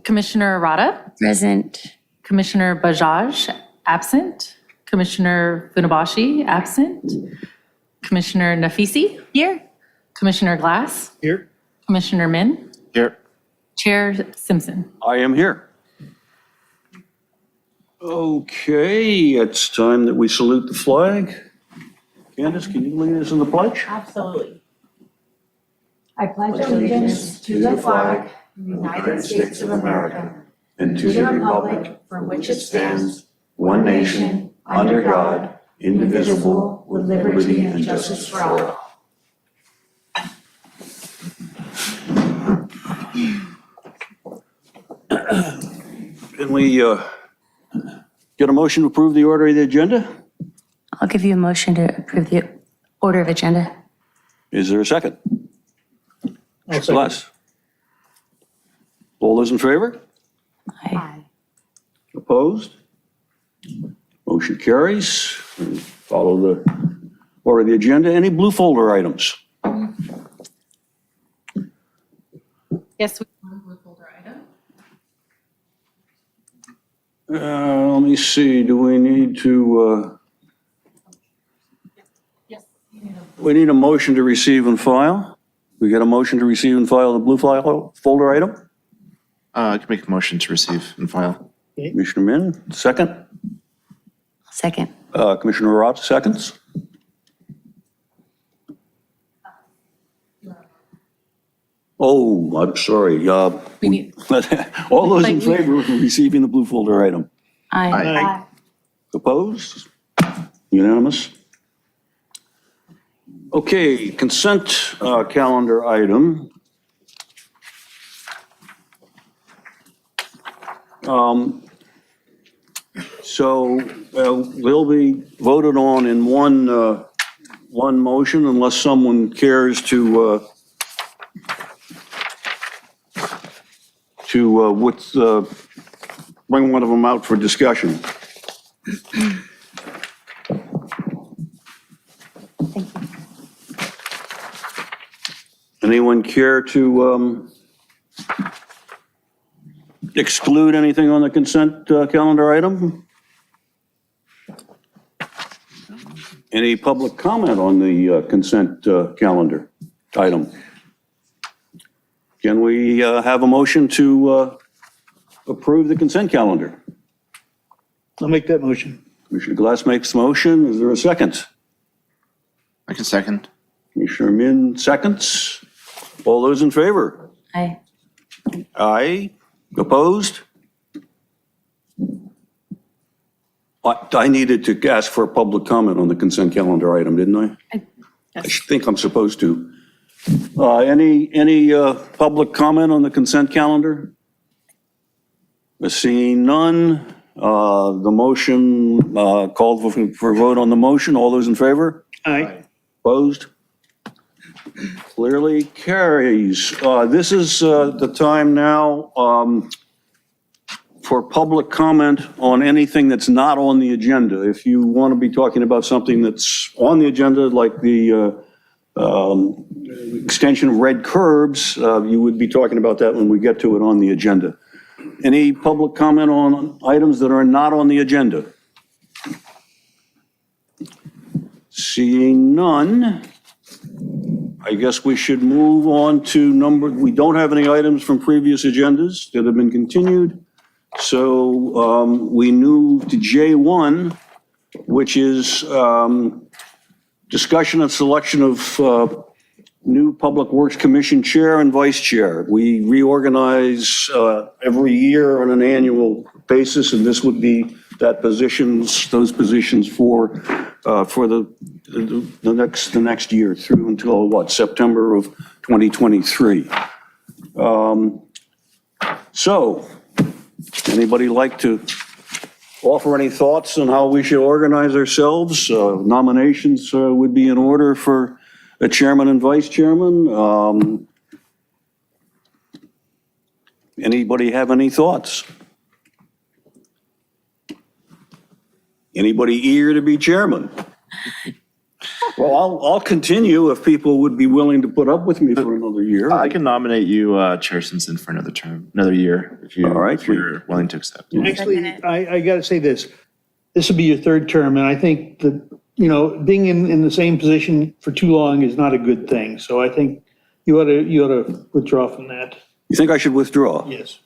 Commissioner Arata, Present. Commissioner Bajaj, absent. Commissioner Funabashi, absent. Commissioner Nafisi, Here. Commissioner Glass, Here. Commissioner Min, Here. Chair Simpson. I am here. Okay, it's time that we salute the flag. Candace, can you lead us in the pledge? Absolutely. I pledge allegiance to the flag of the United States of America and to the republic for which it stands, one nation, under God, indivisible, with liberty and justice for all. Can we get a motion to approve the order of the agenda? I'll give you a motion to approve the order of agenda. Is there a second? I'll second. Glass. All those in favor? Aye. Opposed? Motion carries. Follow the order of the agenda. Any blue folder items? Yes, we have one blue folder item. Let me see, do we need to, Yes. we need a motion to receive and file? We get a motion to receive and file the blue file folder item? I can make a motion to receive and file. Commissioner Min, second. Second. Commissioner Roth, seconds. Oh, I'm sorry. We need, All those in Like- favor of receiving the blue folder item? Aye. Aye. Opposed? Unanimous? Okay, consent calendar item. So they'll be voted on in one motion unless someone cares to bring one of them out for discussion. Anyone care to exclude anything on the consent calendar item? Any public comment on the consent calendar item? Can we have a motion to approve the consent calendar? I'll make that motion. Commissioner Glass makes the motion. Is there a second? I can second. Commissioner Min seconds. All those in favor? Aye. Aye. Opposed? I needed to ask for a public comment on the consent calendar item, didn't I? I yes. think I'm supposed to. Any public comment on the consent calendar? Seeing none, the motion called for vote on the motion. All those in favor? Aye. Opposed? Clearly carries. This is the time now for public comment on anything that's not on the agenda. If you want to be talking about something that's on the agenda, like the extension of red curbs, you would be talking about that when we get to it on the agenda. Any public comment on items that are not on the agenda? Seeing none, I guess we should move on to we don't have any items from previous agendas that have been continued. So we move to J1, which is discussion and selection of new Public Works Commission Chair and Vice Chair. We reorganize every year on an annual basis, and this would be those positions for the next year through until what, September of 2023. So, anybody like to offer any thoughts on how we should organize ourselves? Nominations would be in order for a chairman and vice chairman. Anybody have any thoughts? Anybody eager to be chairman? Well, I'll continue if people would be willing to put up with me for another year. I can nominate you, Chair Simpson, for another term, another year, if All right. you're willing to accept. Actually, I got to say this. This will be your third term, and I think that, being in the same position for too long is not a good thing. So I think you ought to withdraw from that. You think I should withdraw? Yes.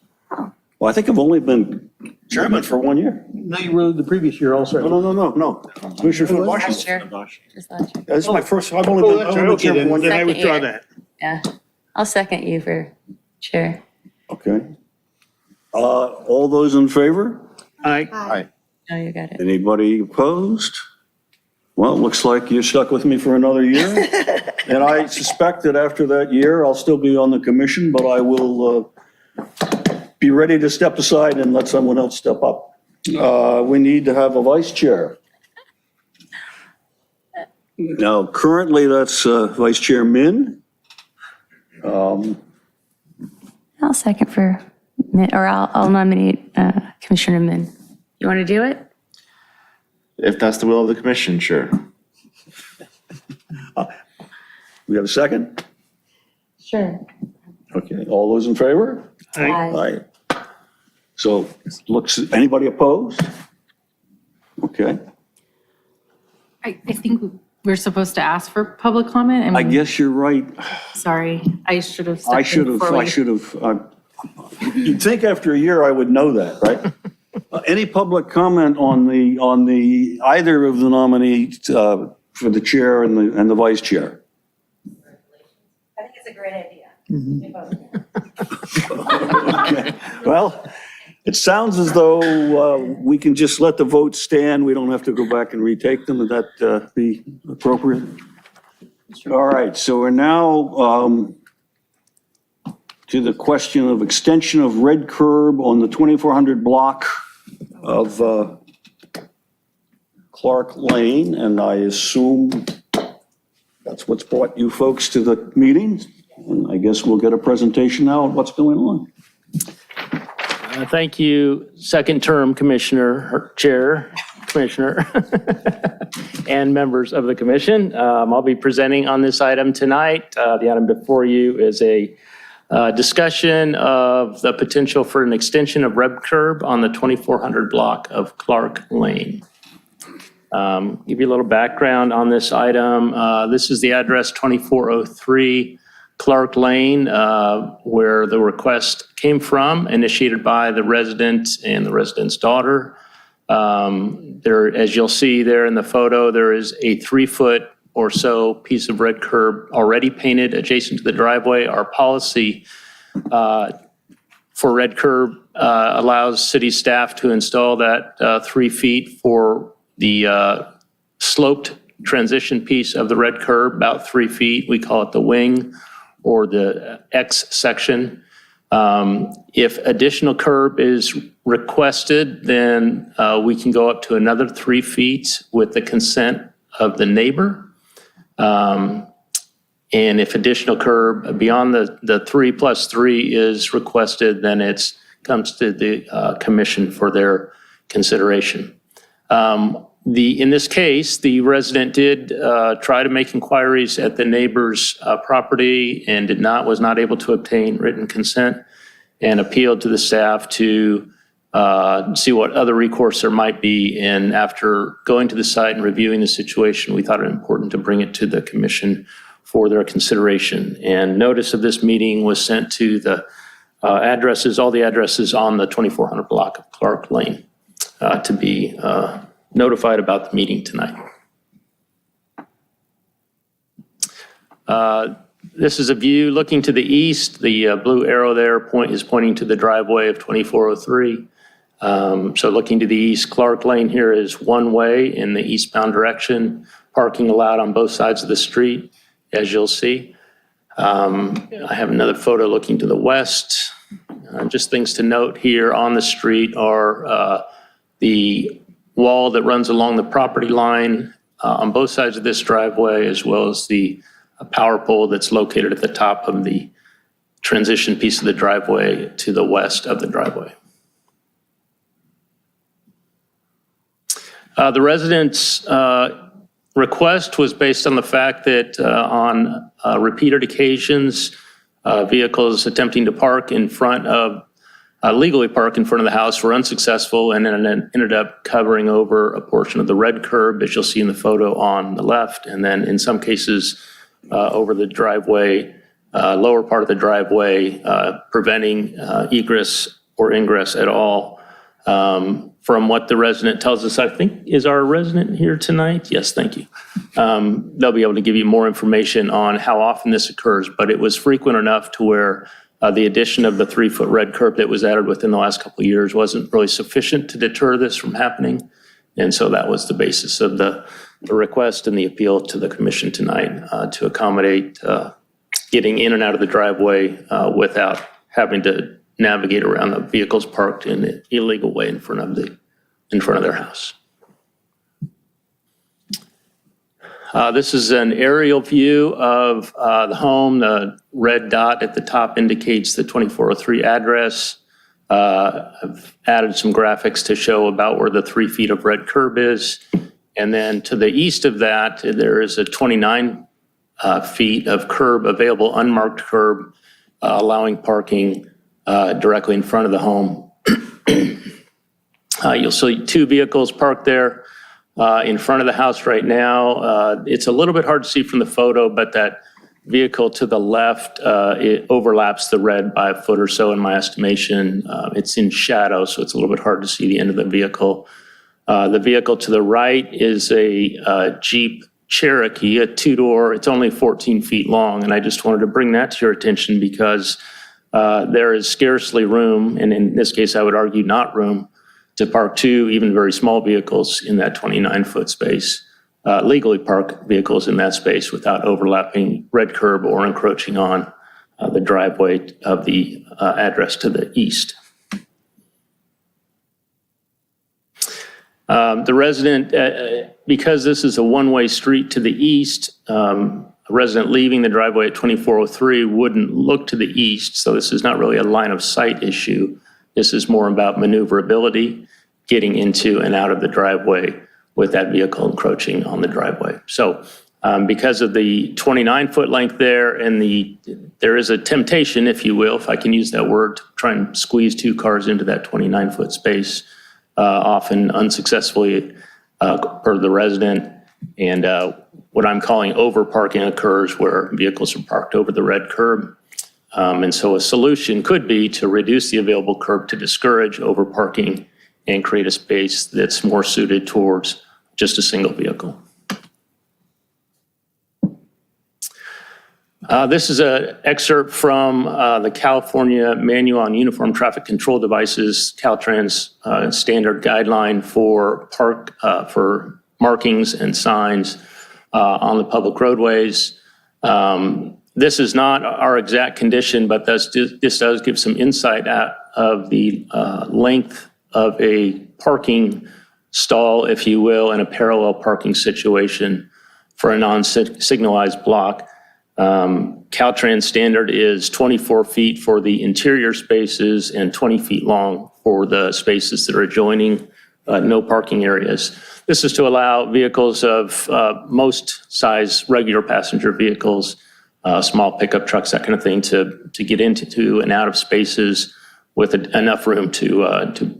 Well, I think I've only been chairman for 1 year. No, you were the previous year also. No. Commissioner from Last Washington. year. Just last year. This is my first, I've only Oh, been, that's I've right. only been Okay, chairman for then 1 year. I withdraw year. that. Yeah. I'll second you for chair. Okay. All those in favor? Aye. No, you got it. Anybody opposed? Well, it looks like you're stuck with me for another year. And I suspect that after that year, I'll still be on the commission, but I will be ready to step aside and let someone else step up. We need to have a vice chair. Now, currently, that's Vice Chair Min. I'll second for, or I'll nominate Commissioner Min. You want to do it? If that's the will of the commission, sure. We have a second? Sure. Okay, all those in favor? Aye. Aye. So, looks, anybody opposed? Okay, I think we're supposed to ask for public comment. I guess you're right. Sorry, I should have. I should have, you'd think after a year I would know that, right? Any public comment on the, either of the nominees for the chair and the vice chair? I think it's a great idea. Okay. Well, it sounds as though we can just let the vote stand. We don't have to go back and retake them. Would that be appropriate? All right, so we're now to the question of extension of red curb on the 2400 block of Clark Lane, and I assume that's what's brought you folks to the meeting. And I guess we'll get a presentation now of what's going on. Thank you, second term Commissioner, or Chair, Commissioner, and members of the commission. I'll be presenting on this item tonight. The item before you is a discussion of the potential for an extension of red curb on the 2400 block of Clark Lane. Give you a little background on this item. This is the address 2403 Clark Lane, where the request came from, initiated by the resident and the resident's daughter. There, as you'll see there in the photo, there is a 3-foot or so piece of red curb already painted adjacent to the driveway. Our policy for red curb allows city staff to install that 3 feet for the sloped transition piece of the red curb, about 3 feet. We call it the wing or the X section. If additional curb is requested, then we can go up to another 3 feet with the consent of the neighbor. And if additional curb beyond the 3 plus 3 is requested, then it comes to the commission for their consideration. In this case, the resident did try to make inquiries at the neighbor's property and was not able to obtain written consent, and appealed to the staff to see what other recourse there might be. And after going to the site and reviewing the situation, we thought it important to bring it to the commission for their consideration. And notice of this meeting was sent to the addresses, all the addresses on the 2400 block of Clark Lane, to be notified about the meeting tonight. This is a view looking to the east. The blue arrow there is pointing to the driveway of 2403. So looking to the east, Clark Lane here is one way in the eastbound direction, parking allowed on both sides of the street, as you'll see. I have another photo looking to the west. Just things to note here on the street are the wall that runs along the property line on both sides of this driveway, as well as the power pole that's located at the top of the transition piece of the driveway to the west of the driveway. The residents request was based on the fact that on repeated occasions, vehicles attempting to park in front of, legally park in front of the house were unsuccessful and then ended up covering over a portion of the red curb, as you'll see in the photo on the left, and then in some cases over the driveway, lower part of the driveway, preventing egress or ingress at all. From what the resident tells us, I think, is our resident here tonight? Yes, thank you. They'll be able to give you more information on how often this occurs, but it was frequent enough to where the addition of the 3-foot red curb that was added within the last couple of years wasn't really sufficient to deter this from happening. And so that was the basis of the request and the appeal to the commission tonight to accommodate getting in and out of the driveway without having to navigate around the vehicles parked in an illegal way in front of their house. This is an aerial view of the home. The red dot at the top indicates the 2403 address. I've added some graphics to show about where the 3 feet of red curb is. And then to the east of that, there is a 29 feet of curb, available unmarked curb, allowing parking directly in front of the home. You'll see 2 vehicles parked there in front of the house right now. It's a little bit hard to see from the photo, but that vehicle to the left, it overlaps the red by a foot or so in my estimation. It's in shadow, so it's a little bit hard to see the end of the vehicle. The vehicle to the right is a Jeep Cherokee, a 2-door. It's only 14 feet long, and I just wanted to bring that to your attention because there is scarcely room, and in this case I would argue not room, to park 2 even very small vehicles in that 29-foot space, legally park vehicles in that space without overlapping red curb or encroaching on the driveway of the address to the east. The resident, because this is a one-way street to the east, a resident leaving the driveway at 2403 wouldn't look to the east, so this is not really a line of sight issue. This is more about maneuverability, getting into and out of the driveway with that vehicle encroaching on the driveway. So because of the 29-foot length there and there is a temptation, if you will, if I can use that word, to try and squeeze 2 cars into that 29-foot space, often unsuccessfully per the resident. And what I'm calling over parking occurs where vehicles are parked over the red curb. And so a solution could be to reduce the available curb to discourage over parking and create a space that's more suited towards just a single vehicle. This is an excerpt from the California Manual on Uniform Traffic Control Devices, Caltrans standard guideline for markings and signs on the public roadways. This is not our exact condition, but this does give some insight of the length of a parking stall, if you will, in a parallel parking situation for a non-signalized block. Caltrans standard is 24 feet for the interior spaces and 20 feet long for the spaces that are adjoining no parking areas. This is to allow vehicles of most size regular passenger vehicles, small pickup trucks, that kind of thing, to get into and out of spaces with enough room to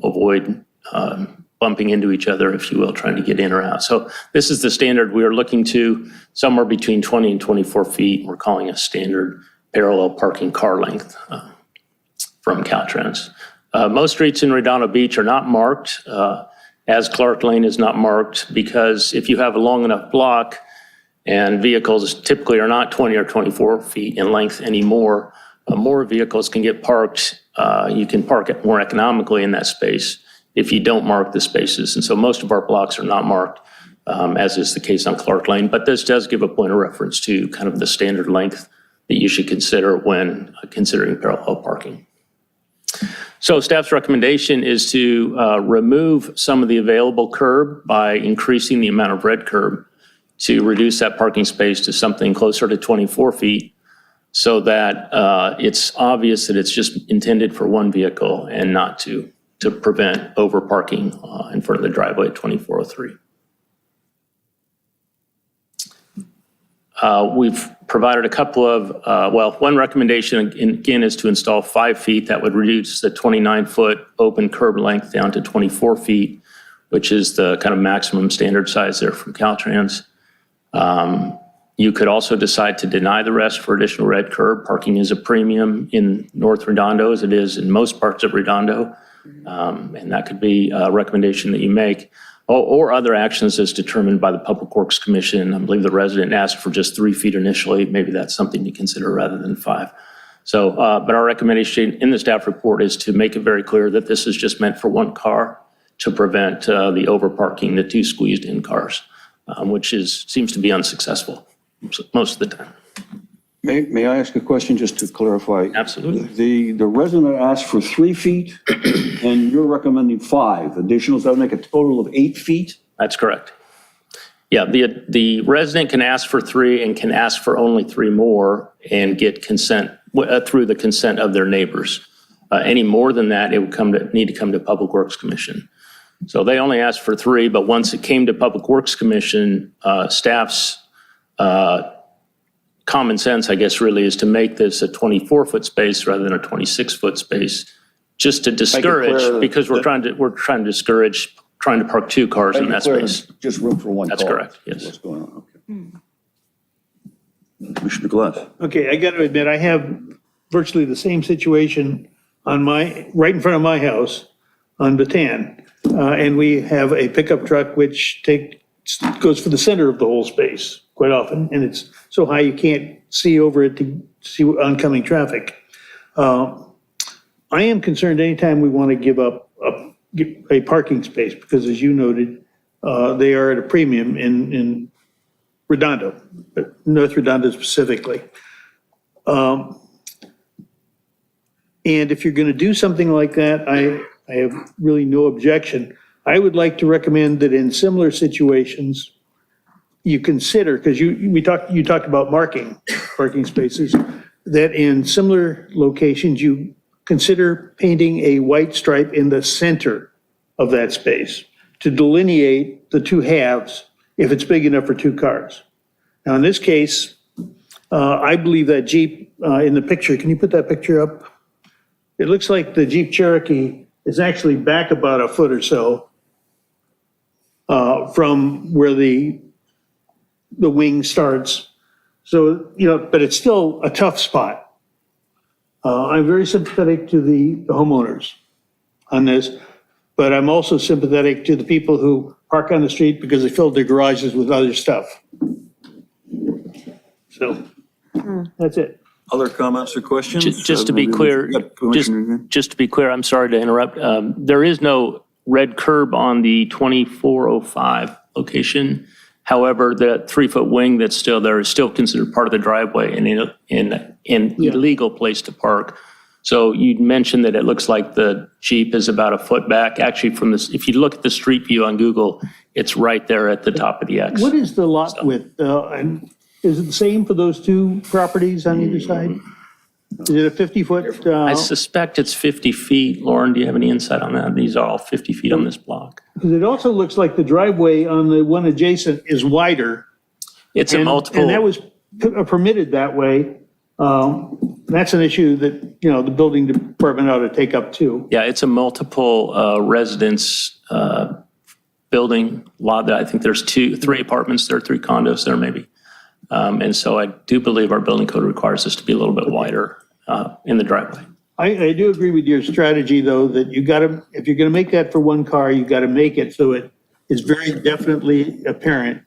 avoid bumping into each other, if you will, trying to get in or out. So this is the standard we are looking to, somewhere between 20 and 24 feet. We're calling a standard parallel parking car length from Caltrans. Most streets in Redondo Beach are not marked, as Clark Lane is not marked, because if you have a long enough block, and vehicles typically are not 20 or 24 feet in length anymore, more vehicles can get parked. You can park it more economically in that space if you don't mark the spaces. And so most of our blocks are not marked, as is the case on Clark Lane. But this does give a point of reference to kind of the standard length that you should consider when considering parallel parking. So staff's recommendation is to remove some of the available curb by increasing the amount of red curb to reduce that parking space to something closer to 24 feet so that it's obvious that it's just intended for one vehicle and not to prevent over parking in front of the driveway at 2403. We've provided a couple of, one recommendation again is to install 5 feet. That would reduce the 29-foot open curb length down to 24 feet, which is the kind of maximum standard size there from Caltrans. You could also decide to deny the rest for additional red curb. Parking is a premium in North Redondo as it is in most parts of Redondo. And that could be a recommendation that you make. Or other actions as determined by the Public Works Commission. I believe the resident asked for just 3 feet initially. Maybe that's something to consider rather than 5. So, but our recommendation in the staff report is to make it very clear that this is just meant for one car to prevent the overparking, the 2 squeezed-in cars, which seems to be unsuccessful most of the time. May I ask a question just to clarify? Absolutely. The resident asked for 3 feet and you're recommending 5 additional, so that would make a total of 8 feet? That's correct. Yeah, the resident can ask for 3 and can ask for only 3 more and get consent through the consent of their neighbors. Any more than that, it would need to come to Public Works Commission. So they only asked for 3, but once it came to Public Works Commission, staff's common sense, I guess, really is to make this a 24-foot space rather than a 26-foot space, just to discourage, because we're trying to discourage trying to park 2 cars in that space. Just room for one car. That's correct, yes. What's going on, okay. Commissioner Glass. Okay, I got to admit, I have virtually the same situation right in front of my house on Bataan. And we have a pickup truck which goes for the center of the whole space quite often. And it's so high you can't see over it to see oncoming traffic. I am concerned anytime we want to give up a parking space, because as you noted, they are at a premium in Redondo, North Redondo specifically. And if you're going to do something like that, I have really no objection. I would like to recommend that in similar situations, you consider, because you talked about parking spaces, that in similar locations, you consider painting a white stripe in the center of that space to delineate the 2 halves if it's big enough for 2 cars. Now, in this case, I believe that Jeep in the picture, can you put that picture up? It looks like the Jeep Cherokee is actually back about a foot or so from where the wing starts. So, but it's still a tough spot. I'm very sympathetic to the homeowners on this, but I'm also sympathetic to the people who park on the street because they filled their garages with other stuff. So, that's it. Other comments or questions? Just to be clear, just to be clear, I'm sorry to interrupt. There is no red curb on the 2405 location. However, the 3-foot wing that's still there is still considered part of the driveway and an illegal place to park. So you mentioned that it looks like the Jeep is about a foot back. Actually, from this, if you look at the street view on Google, it's right there at the top of the X. What is the lot width? And is it the same for those 2 properties on either side? Is it a 50-foot? I suspect it's 50 feet. Lauren, do you have any insight on that? These are all 50 feet on this block. Because it also looks like the driveway on the one adjacent is wider. It's a multiple. And that was permitted that way. That's an issue that, the building department ought to take up too. Yeah, it's a multiple residence building lot. I think there's 3 apartments there, 3 condos there maybe. And so I do believe our building code requires us to be a little bit wider in the driveway. I do agree with your strategy, though, that if you're going to make that for 1 car, you got to make it so it is very definitely apparent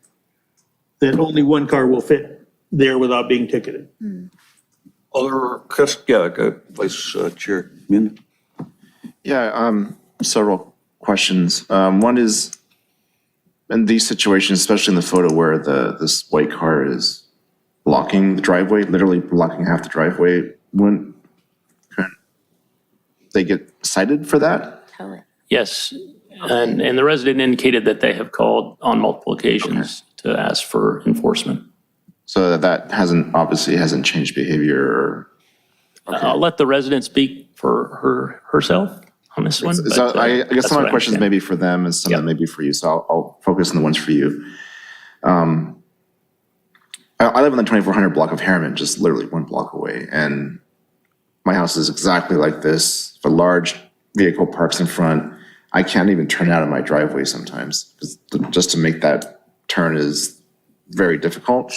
that only 1 car will fit there without being ticketed. Other, Vice Chair Min? Yeah, several questions. One is, in these situations, especially in the photo where this white car is blocking the driveway, literally blocking half the driveway, wouldn't they get cited for that? Yes, and the resident indicated that they have called on multiple occasions to ask for enforcement. So that obviously hasn't changed behavior or? I'll let the resident speak for herself on this one. So I guess some of my questions may maybe for them and some of them maybe for you. So I'll focus on the ones for you. I live in the 2400 block of Harriman, just literally 1 block away. And my house is exactly like this. If a large vehicle parks in front, I can't even turn out of my driveway sometimes. Just to make that turn is very difficult.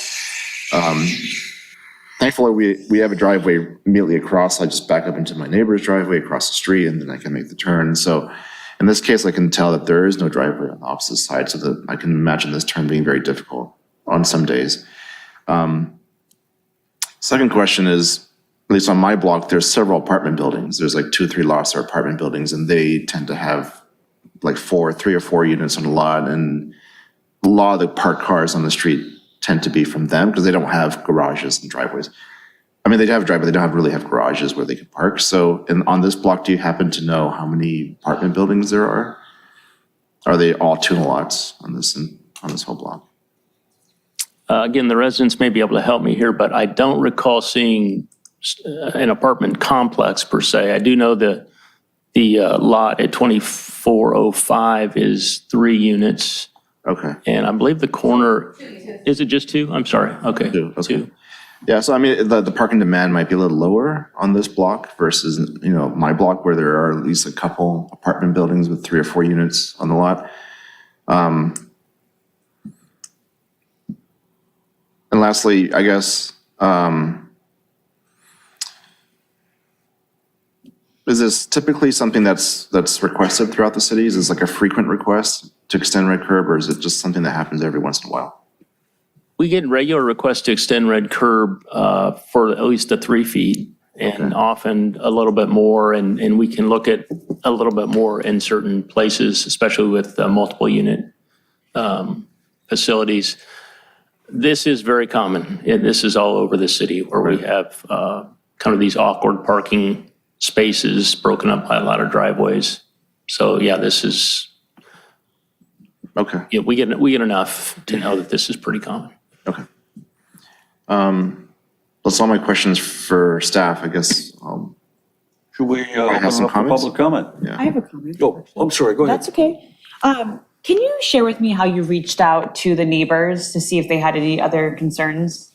Thankfully, we have a driveway immediately across. I just back up into my neighbor's driveway across the street, and then I can make the turn. So in this case, I can tell that there is no driveway on the opposite side, so that I can imagine this turn being very difficult on some days. Second question is, at least on my block, there's several apartment buildings. There's like 2 or 3 lots of apartment buildings, and they tend to have like 3 or 4 units on the lot, and a lot of the parked cars on the street tend to be from them because they don't have garages and driveways. I mean, they have a driveway, they don't really have garages where they can park. So on this block, do you happen to know how many apartment buildings there are? Are they all 2 lots on this whole block? Again, the residents may be able to help me here, but I don't recall seeing an apartment complex per se. I do know the lot at 2405 is 3 units. Okay. And I believe the corner, is it just 2? I'm sorry. Okay. 2, okay. 2. Yeah, so I mean, the parking demand might be a little lower on this block versus, my block where there are at least a couple apartment buildings with 3 or 4 units on the lot. And lastly, I guess, is this typically something that's requested throughout the city? Is this like a frequent request to extend red curb, or is it just something that happens every once in a while? We get regular requests to extend red curb for at least the 3 feet and often a little bit more. And we can look at a little bit more in certain places, especially with multiple unit facilities. This is very common. This is all over the city where we have kind of these awkward parking spaces broken up by a lot of driveways. So yeah, this is, Okay, yeah, we get enough to know that this is pretty common. okay. That's all my questions for staff, I guess. Should we open it some up for comments? public comment? I have a comment. Oh, I'm sorry, go ahead. That's okay. Can you share with me how you reached out to the neighbors to see if they had any other concerns?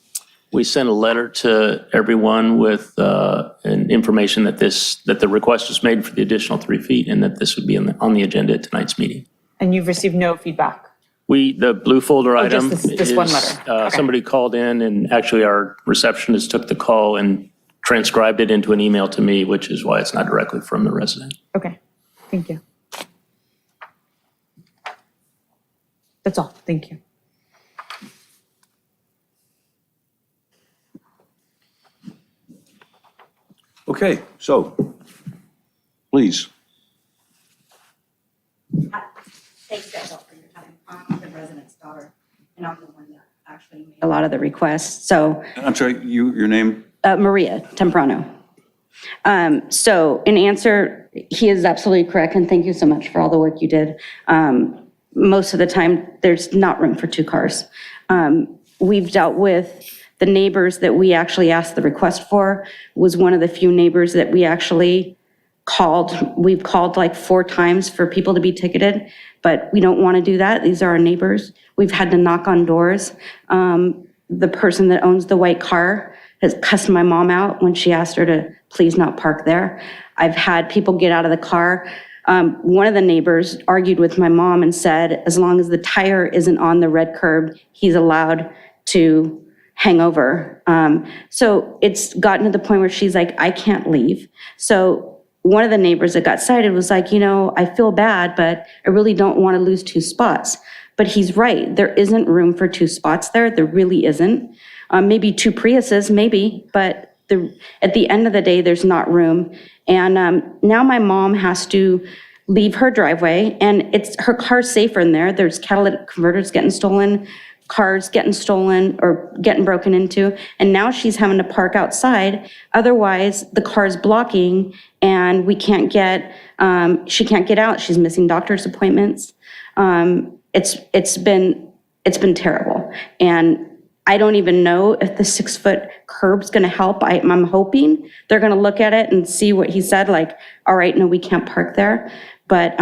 We sent a letter to everyone with an information that the request was made for the additional 3 feet and that this would be on the agenda at tonight's meeting. And you've received no feedback? The blue folder item just this one letter. Okay. Somebody called in and actually our receptionist took the call and transcribed it into an email to me, which is why it's not directly from the resident. Okay, thank you. That's all, thank you. Okay, so, please. Thanks guys all for your time. I'm the resident's daughter, and I'm the one that actually made a lot of the requests. So I'm sorry, your name? Maria Temprano. So in answer, he is absolutely correct, and thank you so much for all the work you did. Most of the time, there's not room for 2 cars. We've dealt with the neighbors that we actually asked the request for, was one of the few neighbors that we actually called. We've called like 4 times for people to be ticketed, but we don't want to do that. These are our neighbors. We've had to knock on doors. The person that owns the white car has cussed my mom out when she asked her to please not park there. I've had people get out of the car. One of the neighbors argued with my mom and said, as long as the tire isn't on the red curb, he's allowed to hang over. So it's gotten to the point where she's like, I can't leave. So one of the neighbors that got cited was like, I feel bad, but I really don't want to lose 2 spots. But he's right. There isn't room for 2 spots there. There really isn't. Maybe 2 Priuses, maybe, but at the end of the day, there's not room. And now my mom has to leave her driveway, and her car's safer in there. There's catalytic converters getting stolen, cars getting stolen or getting broken into, and now she's having to park outside. Otherwise, the car's blocking, and she can't get out. She's missing doctor's appointments. It's been terrible, and I don't even know if the 6-foot curb's gonna help. I'm hoping they're gonna look at it and see what he said, like, all right, no, we can't park there. But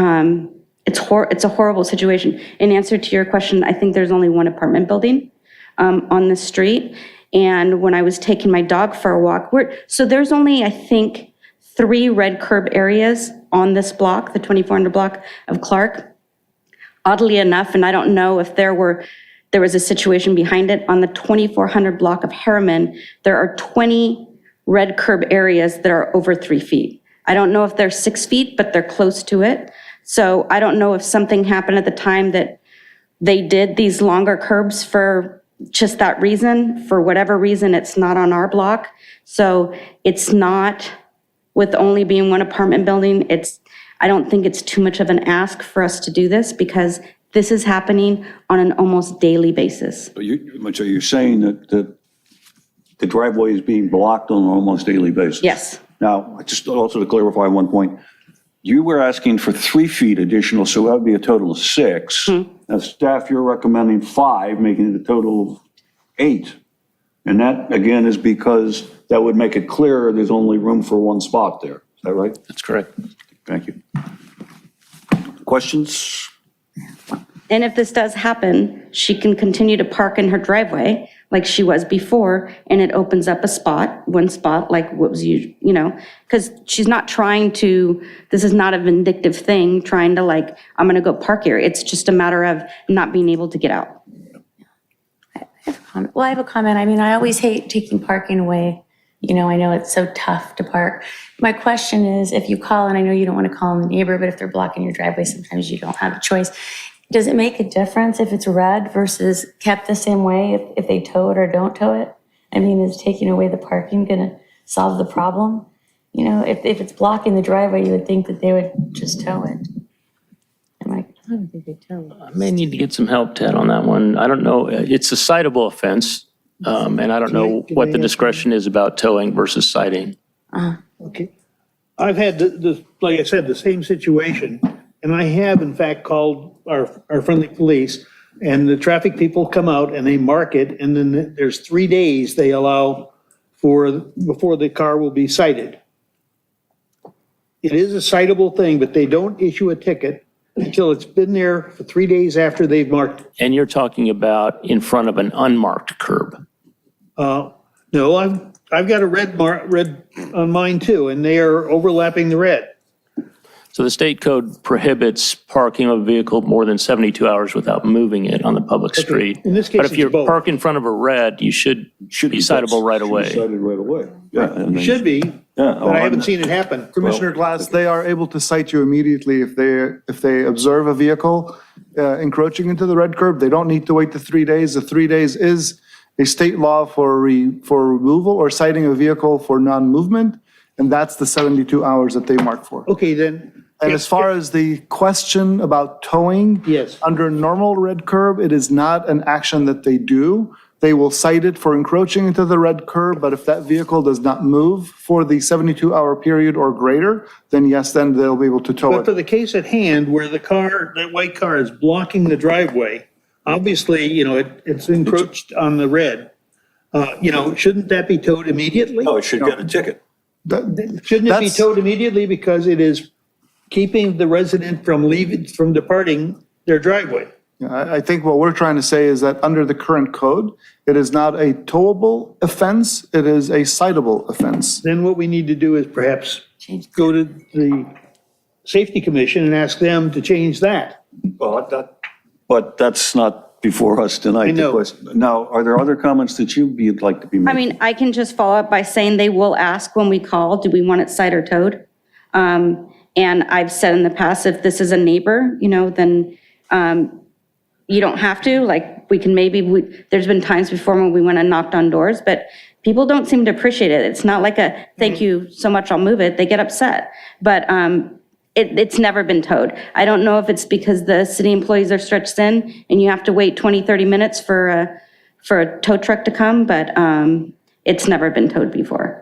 it's a horrible situation. In answer to your question, I think there's only 1 apartment building. on the street. And when I was taking my dog for a walk, so there's only, I think, 3 red curb areas on this block, the 2400 block of Clark. Oddly enough, and I don't know if there was a situation behind it, on the 2400 block of Harriman, there are 20 red curb areas that are over 3 feet. I don't know if they're 6 feet, but they're close to it. So I don't know if something happened at the time that they did these longer curbs for just that reason. For whatever reason, it's not on our block. So it's not, with only being one apartment building, I don't think it's too much of an ask for us to do this, because this is happening on an almost daily basis. So you're saying that the driveway is being blocked on an almost daily basis? Yes. Now, just also to clarify one point, you were asking for 3 feet additional, so that would be a total of 6. As staff, you're recommending 5, making it a total of 8. And that, again, is because that would make it clearer there's only room for 1 spot there. Is that right? That's correct. Thank you. Questions? And if this does happen, she can continue to park in her driveway like she was before, and it opens up one spot, like what was because she's not trying to, this is not a vindictive thing, trying to I'm gonna go park here. It's just a matter of not being able to get out. Well, I have a comment. I mean, I always hate taking parking away. I know it's so tough to park. My question is, if you call, and I know you don't want to call on the neighbor, but if they're blocking your driveway, sometimes you don't have a choice. Does it make a difference if it's red versus kept the same way, if they tow it or don't tow it? I mean, is taking away the parking going to solve the problem? If it's blocking the driveway, you would think that they would just tow it. I don't think they tow it. I may need to get some help, Ted, on that one. I don't know. It's a citable offense, and I don't know what the discretion is about towing versus citing. Okay. I've had like I said, the same situation, and I have in fact called our friendly police, and the traffic people come out and they mark it, and then there's 3 days they allow before the car will be cited. It is a citable thing, but they don't issue a ticket until it's been there for 3 days after they've marked it. And you're talking about in front of an unmarked curb. No, I've got a red on mine too, and they are overlapping the red. So the state code prohibits parking of a vehicle more than 72 hours without moving it on the public street. In this case, But if it's you're both. parked in front of a red, you should be citable right away. Cited right away. Yeah. and then- Should be, Yeah, but I haven't seen it happen. Commissioner Glass, they are able to cite you immediately if they observe a vehicle encroaching into the red curb. They don't need to wait the 3 days. The 3 days is a state law for removal or citing a vehicle for non-movement, and that's the 72 hours that they mark for. Okay, then. And as far as the question about towing. Yes. Under normal red curb, it is not an action that they do. They will cite it for encroaching into the red curb, but if that vehicle does not move for the 72-hour period or greater, then yes, then they'll be able to tow But for it. the case at hand where that white car is blocking the driveway, obviously, it's encroached on the red. Shouldn't that be towed immediately? No, it should get a ticket. Shouldn't it be That's- towed immediately because it is keeping the resident from departing their driveway? I think what we're trying to say is that under the current code, it is not a towable offense, it is a citable offense. Then what we need to do is perhaps go to the Safety Commission and ask them to change that. But that's not before us tonight. I know. Now, are there other comments that you'd like to be made? I mean, I can just follow up by saying they will ask when we call, do we want it cited or towed? And I've said in the past, if this is a neighbor, then you don't have to, we can there's been times before when we went and knocked on doors, but people don't seem to appreciate it. It's not like a, thank you so much, I'll move it. They get upset. But it's never been towed. I don't know if it's because the city employees are stretched thin and you have to wait 20, 30 minutes for a tow truck to come, but it's never been towed before.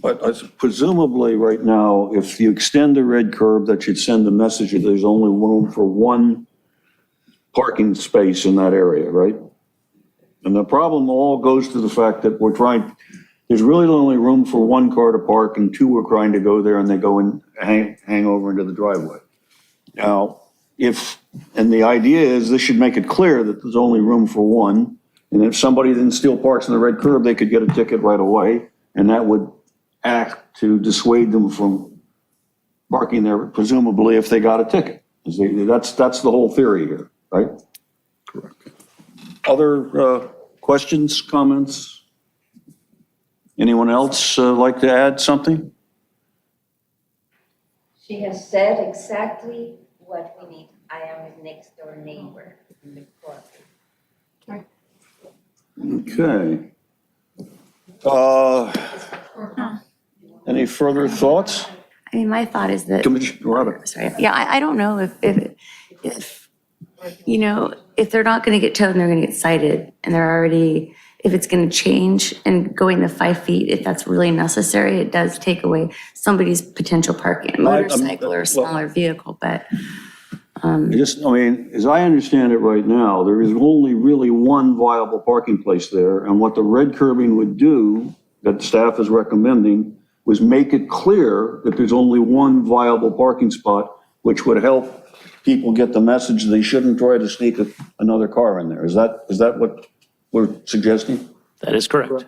But presumably, right now, if you extend the red curb, that should send a message that there's only room for 1 parking space in that area, right? And the problem all goes to the fact that there's really only room for 1 car to park, and 2 are trying to go there, and they go and hang over into the driveway. Now, and the idea is this should make it clear that there's only room for 1, And if somebody then still parks in the red curb, they could get a ticket right away, and that would act to dissuade them from parking there, presumably if they got a ticket. That's the whole theory here, right? Correct. Other questions, comments? Anyone else like to add something? She has said exactly what we need. I am his next door neighbor in the court. Okay. Any further thoughts? I mean, my thought is that, Commissioner Robert? sorry, yeah, I don't know if, you know, if they're not going to get towed and they're going to get cited and they're already, if it's going to change and going the 5 feet, if that's really necessary, it does take away somebody's potential parking, a motorcycle or a smaller vehicle, but. I mean, as I understand it right now, there is only really one viable parking place there, and what the red curbing would do, that staff is recommending, was make it clear that there's only one viable parking spot, which would help people get the message they shouldn't try to sneak another car in there. Is that what we're suggesting? That is correct.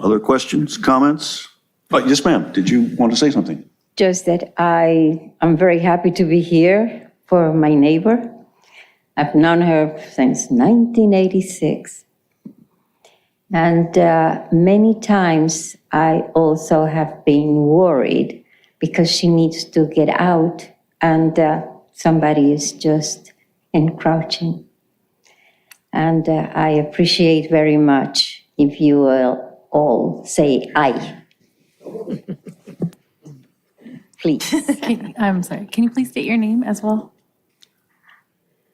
Other questions, comments? Oh, yes, ma'am. Did you want to say something? Just that I am very happy to be here for my neighbor. I've known her since 1986. And many times I also have been worried because she needs to get out and somebody is just encroaching. And I appreciate very much if you will all say aye. Please. I'm sorry, can you please state your name as well?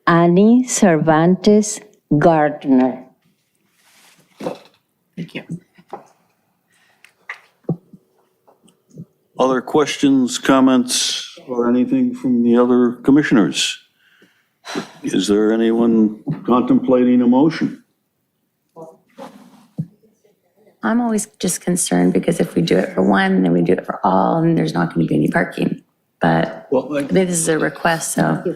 Annie Cervantes Gardner. Thank you. Other questions, comments, or anything from the other commissioners? Is there anyone contemplating a motion? I'm always just concerned because if we do it for one, then we do it for all, and there's not going to be any parking. But this is a request, so.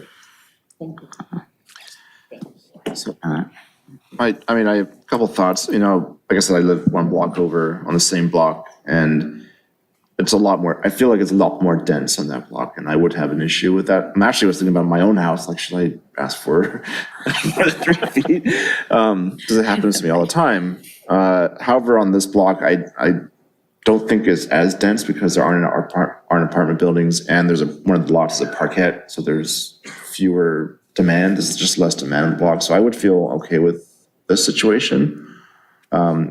I mean, I have a couple thoughts. You know, like I said, I live one block over on the same block, and it's a lot more, I feel like it's a lot more dense on that block, and I would have an issue with that. I'm actually was thinking about my own house, like, should I ask for 3 feet? Because it happens to me all the time. However, on this block, I don't think it's as dense because there aren't apartment buildings, and there's one of the lots is a parquet, so there's fewer demand. There's just less demand on the block, so I would feel okay with this situation.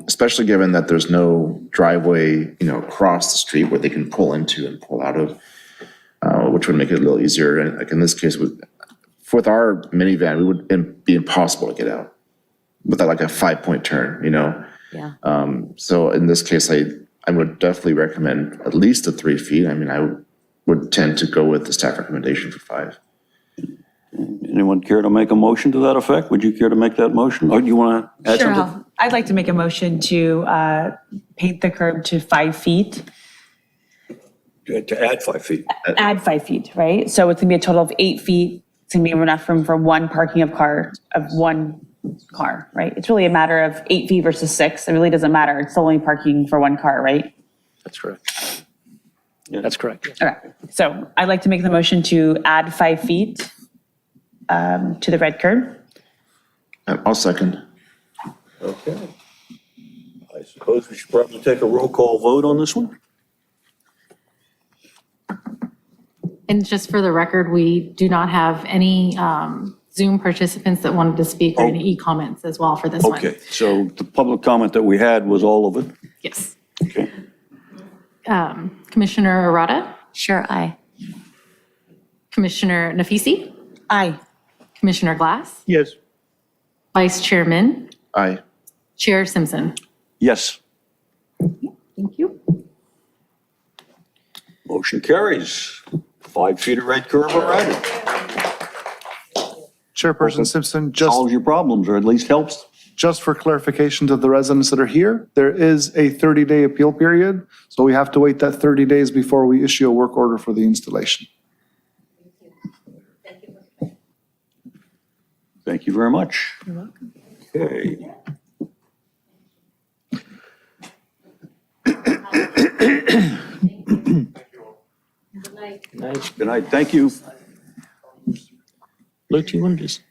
Especially given that there's no driveway, you know, across the street where they can pull into and pull out of, which would make it a little easier. And like in this case, with our minivan, it would be impossible to get out without like a 5-point turn, you know? Yeah. So in this case, I would definitely recommend at least the 3 feet. I mean, I would tend to go with the staff recommendation for 5. Anyone care to make a motion to that effect? Would you care to make that motion? Or do you want to add Sure, something? I'd like to make a motion to paint the curb to 5 feet, To add 5 feet. add 5 feet, right? So it's gonna be a total of 8 feet. It's gonna be enough room for one parking of one car, right? It's really a matter of 8 feet versus 6. It really doesn't matter. It's only parking for one car, right? That's correct. That's correct. Okay, so I'd like to make the motion to add 5 feet to the red curb. I'll second. Okay. I suppose we should probably take a roll call vote on this one? And just for the record, we do not have any Zoom participants that wanted to speak or any e-comments as well for this one. Okay, so the public comment that we had was all of it? Yes. Okay. Commissioner Arata, Sure, aye. Commissioner Nafisi, Aye. Commissioner Glass, Yes. Vice Chairman, Aye. Chair Simpson. Yes. Thank you. Motion carries. 5 feet of red curb are added. Chairperson Simpson, just Solves your problems, or at least helps. Just for clarification to the residents that are here, there is a 30-day appeal period, so we have to wait that 30 days before we issue a work order for the installation. Thank you very much. You're welcome. Okay. Good night, thank you. Luke, do you want to just?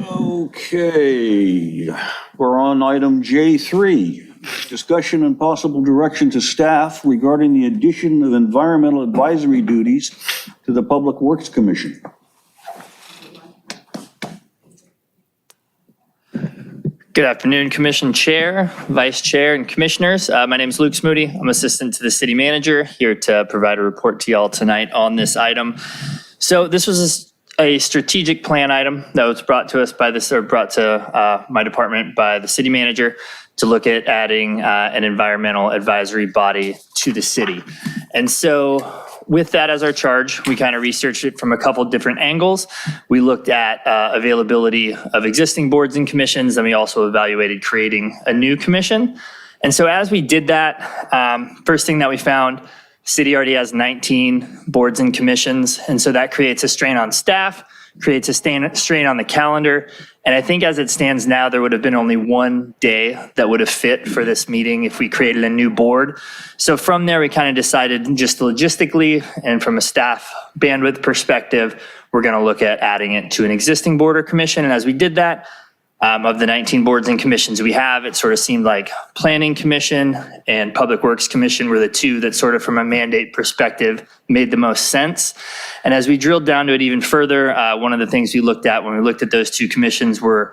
Okay, we're on item J3, discussion and possible direction to staff regarding the addition of environmental advisory duties to the Public Works Commission. Good afternoon, Commission Chair, Vice Chair, and Commissioners. My name is Luke Smoody. I'm Assistant to the City Manager, here to provide a report to y'all tonight on this item. So this was a strategic plan item that was brought to us by brought to my department by the City Manager to look at adding an environmental advisory body to the city. And so with that as our charge, we kind of researched it from a couple different angles. We looked at availability of existing boards and commissions, and we also evaluated creating a new commission. And so as we did that, first thing that we found, city already has 19 boards and commissions. And so that creates a strain on staff, creates a strain on the calendar. And I think as it stands now, there would have been only one day that would have fit for this meeting if we created a new board. So from there, we kind of decided just logistically and from a staff bandwidth perspective, we're going to look at adding it to an existing board or commission. And as we did that, of the 19 boards and commissions we have, it sort of seemed like Planning Commission and Public Works Commission were the two that sort of from a mandate perspective made the most sense. And as we drilled down to it even further, one of the things we looked at when we looked at those two commissions were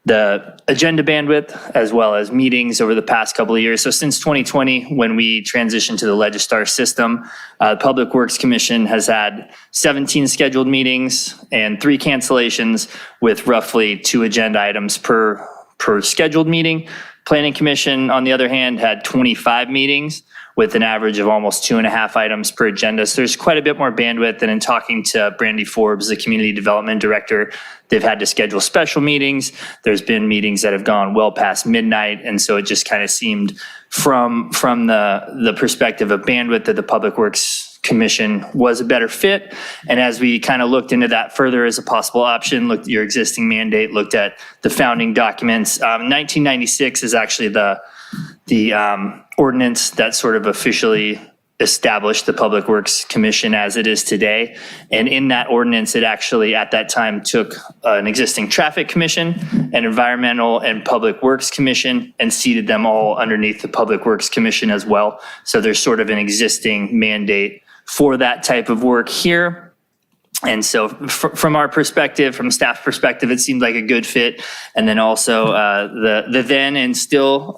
the agenda bandwidth as well as meetings over the past couple of years. So since 2020, when we transitioned to the Legistar system, the Public Works Commission has had 17 scheduled meetings and 3 cancellations with roughly 2 agenda items per scheduled meeting. Planning Commission, on the other hand, had 25 meetings with an average of almost 2.5 items per agenda. So there's quite a bit more bandwidth. And in talking to Brandy Forbes, the Community Development Director, they've had to schedule special meetings. There's been meetings that have gone well past midnight. And so it just kind of seemed from the perspective of bandwidth that the Public Works Commission was a better fit. And as we kind of looked into that further as a possible option, looked at your existing mandate, looked at the founding documents. 1996 is actually the ordinance that sort of officially established the Public Works Commission as it is today. And in that ordinance, it actually at that time took an existing Traffic Commission, an Environmental and Public Works Commission, and seated them all underneath the Public Works Commission as well. So there's sort of an existing mandate for that type of work here. And so from our perspective, from staff perspective, it seemed like a good fit. And then also the then and still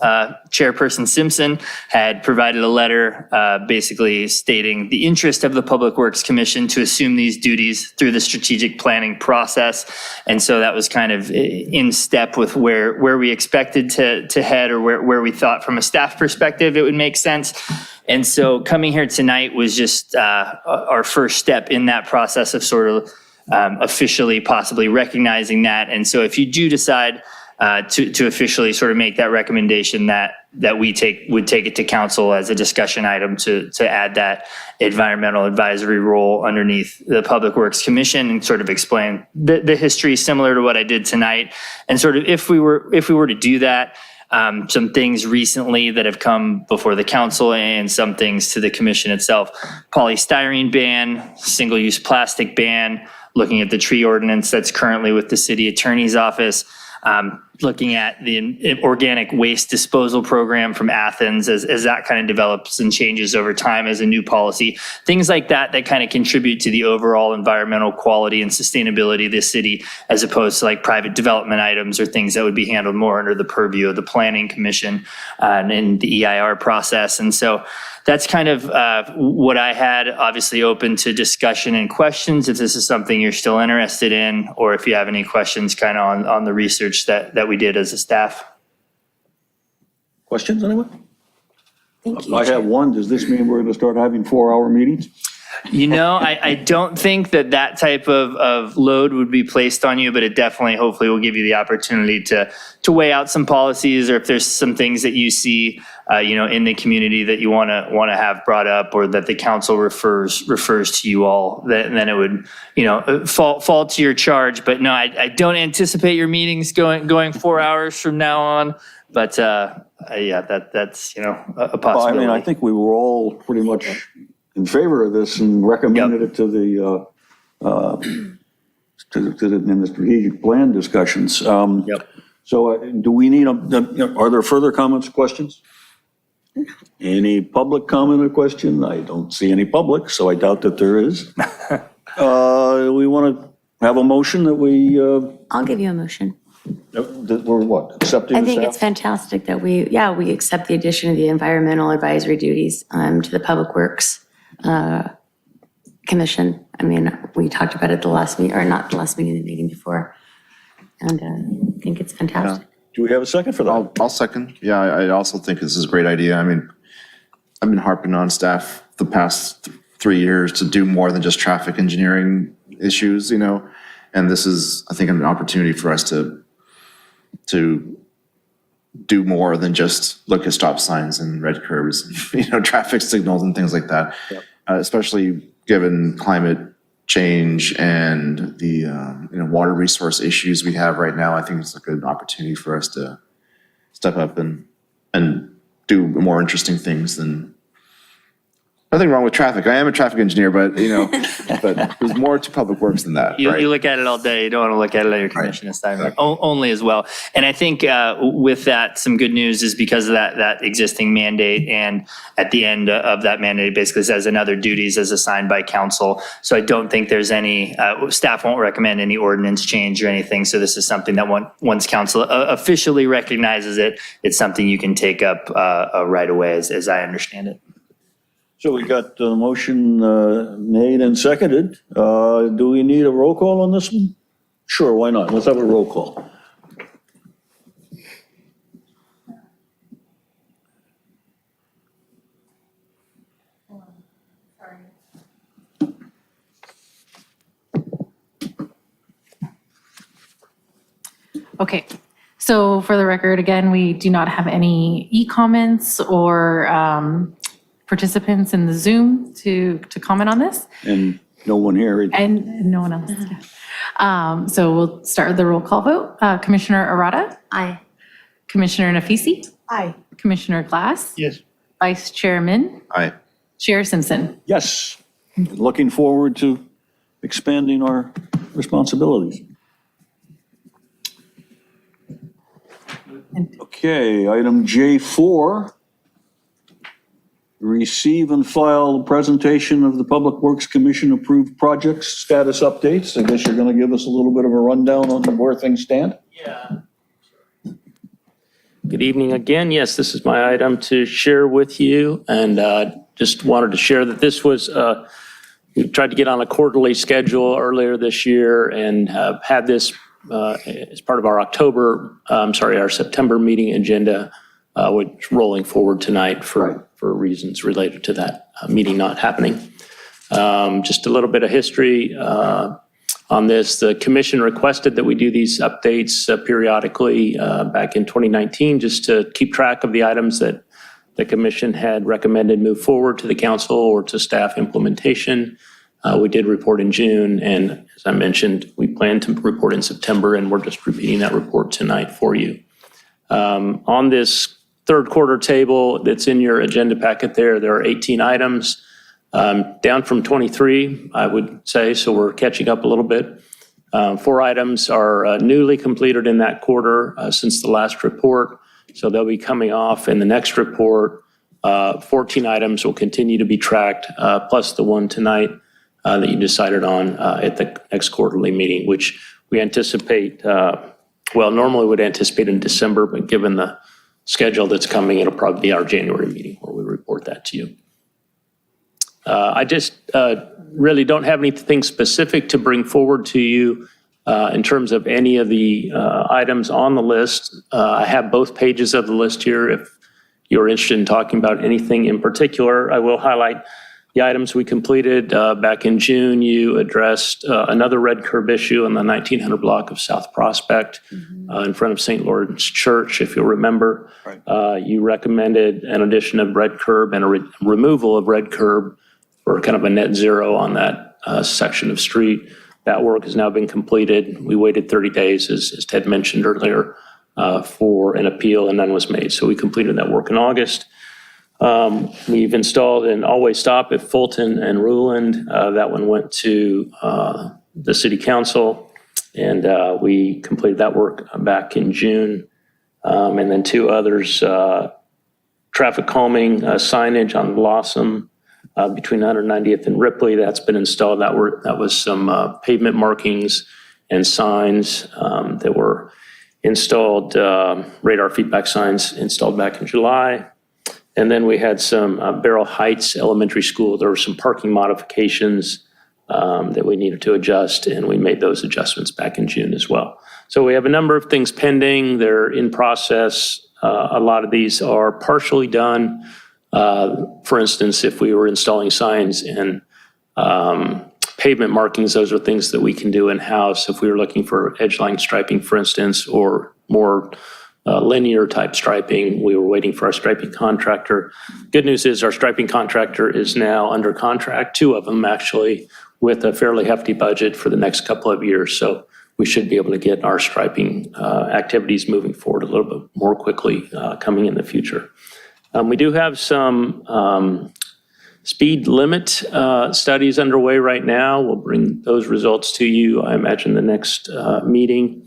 Chairperson Simpson had provided a letter basically stating the interest of the Public Works Commission to assume these duties through the strategic planning process. And so that was kind of in step with where we expected to head, or where we thought from a staff perspective it would make sense. And so coming here tonight was just our first step in that process of sort of officially possibly recognizing that. And so if you do decide to officially sort of make that recommendation, that we would take it to council as a discussion item to add that environmental advisory role underneath the Public Works Commission, and sort of explain the history similar to what I did tonight. And sort of if we were to do that, some things recently that have come before the council and some things to the commission itself. Polystyrene ban, single-use plastic ban, looking at the tree ordinance that's currently with the city attorney's office, looking at the organic waste disposal program from Athens as that kind of develops and changes over time as a new policy. Things like that kind of contribute to the overall environmental quality and sustainability of this city, as opposed to like private development items or things that would be handled more under the purview of the Planning Commission and the EIR process. And so that's kind of what I had, obviously open to discussion and questions if this is something you're still interested in, or if you have any questions kind of on the research that we did as a staff. Questions, anyone? Thank you. I have one. Does this mean we're going to start having 4-hour meetings? You know, I don't think that type of load would be placed on you, but it definitely, hopefully, will give you the opportunity to weigh out some policies, or if there's some things that you see in the community that you want to have brought up, or that the council refers to you all, then it would, fall to your charge. But no, I don't anticipate your meetings going 4 hours from now on. But yeah, that's a possibility. I mean, I think we were all pretty much in favor of this and recommended it to the in the strategic plan discussions. Yep. So do we need, are there further comments, questions? Any public comment or question? I don't see any public, so I doubt that there is. We want to have a motion that we, I'll give you a motion. that we're what, accepting I the think it's staff? fantastic that we accept the addition of the environmental advisory duties to the Public Works Commission. I mean, we talked about it the last meeting, or not the last meeting, the meeting before. And I think it's fantastic. Do we have a second for that? I'll second. Yeah, I also think this is a great idea. I mean, I've been harping on staff the past 3 years to do more than just traffic engineering issues, and this is, I think, an opportunity for us to do more than just look at stop signs and red curbs, traffic signals and things like that. Yep. Especially given climate change and the water resource issues we have right now. I think it's a good opportunity for us to step up and do more interesting things than. Nothing wrong with traffic. I am a traffic engineer, but but there's more to public works than that. You, right? you look at it all day. You don't want to look at it at your commission assignment only as well. And I think with that, some good news is because of that existing mandate, and at the end of that mandate, it basically says another duties as assigned by council. So I don't think there's any, staff won't recommend any ordinance change or anything. So this is something that once council officially recognizes it, it's something you can take up right away, as I understand it. So we got the motion made and seconded. Do we need a roll call on this one? Sure, why not? Let's have a roll call. Okay, so for the record, again, we do not have any e-comments or participants in the Zoom to comment on this, And no one here. and no one else. So we'll start with the roll call vote. Commissioner Arata? Aye. Commissioner Nafisi? Aye. Commissioner Glass? Yes. Vice Chairman? Aye. Chair Simpson? Yes. Looking forward to expanding our responsibilities. Okay, item J4. Receive and file a presentation of the Public Works Commission approved projects status updates. I guess you're going to give us a little bit of a rundown on where things stand? Yeah. Good evening again. Yes, this is my item to share with you, and just wanted to share that this was, we tried to get on a quarterly schedule earlier this year and had this as part of our our September meeting agenda, which rolling forward tonight for reasons related to that meeting not happening. Just a little bit of history on this. The commission requested that we do these updates periodically back in 2019, just to keep track of the items that the commission had recommended move forward to the council or to staff implementation. We did report in June, and as I mentioned, we plan to report in September, and we're just repeating that report tonight for you. On this third quarter table that's in your agenda packet there are 18 items, down from 23, I would say, so we're catching up a little bit. 4 items are newly completed in that quarter since the last report, so they'll be coming off in the next report. 14 items will continue to be tracked, plus the one tonight that you decided on at the next quarterly meeting, which we anticipate, normally would anticipate in December, but given the schedule that's coming, it'll probably be our January meeting where we report that to you. I just really don't have anything specific to bring forward to you in terms of any of the items on the list. I have both pages of the list here if you're interested in talking about anything in particular. I will highlight the items we completed back in June, you addressed another red curb issue on the 1900 block of South Prospect in front of St. Lawrence Church, if you'll remember. You recommended an addition of red curb and a removal of red curb for kind of a net zero on that section of street. That work has now been completed. We waited 30 days, as Ted mentioned earlier, for an appeal, and none was made. So we completed that work in August. We've installed an always stop at Fulton and Ruland. That one went to the city council, and we completed that work back in June. And then 2 others, traffic calming signage on Blossom between 190th and Ripley. That's been installed. That was some pavement markings and signs that were installed, radar feedback signs installed back in July. And then we had some Barrel Heights Elementary School. There were some parking modifications that we needed to adjust, and we made those adjustments back in June as well. So we have a number of things pending. They're in process. A lot of these are partially done. For instance, if we were installing signs and pavement markings, those are things that we can do in-house. If we were looking for edge line striping, for instance, or more linear type striping, we were waiting for our striping contractor. Good news is our striping contractor is now under contract, 2 of them actually, with a fairly hefty budget for the next couple of years. So we should be able to get our striping activities moving forward a little bit more quickly coming in the future. We do have some speed limit studies underway right now. We'll bring those results to you, I imagine, the next meeting.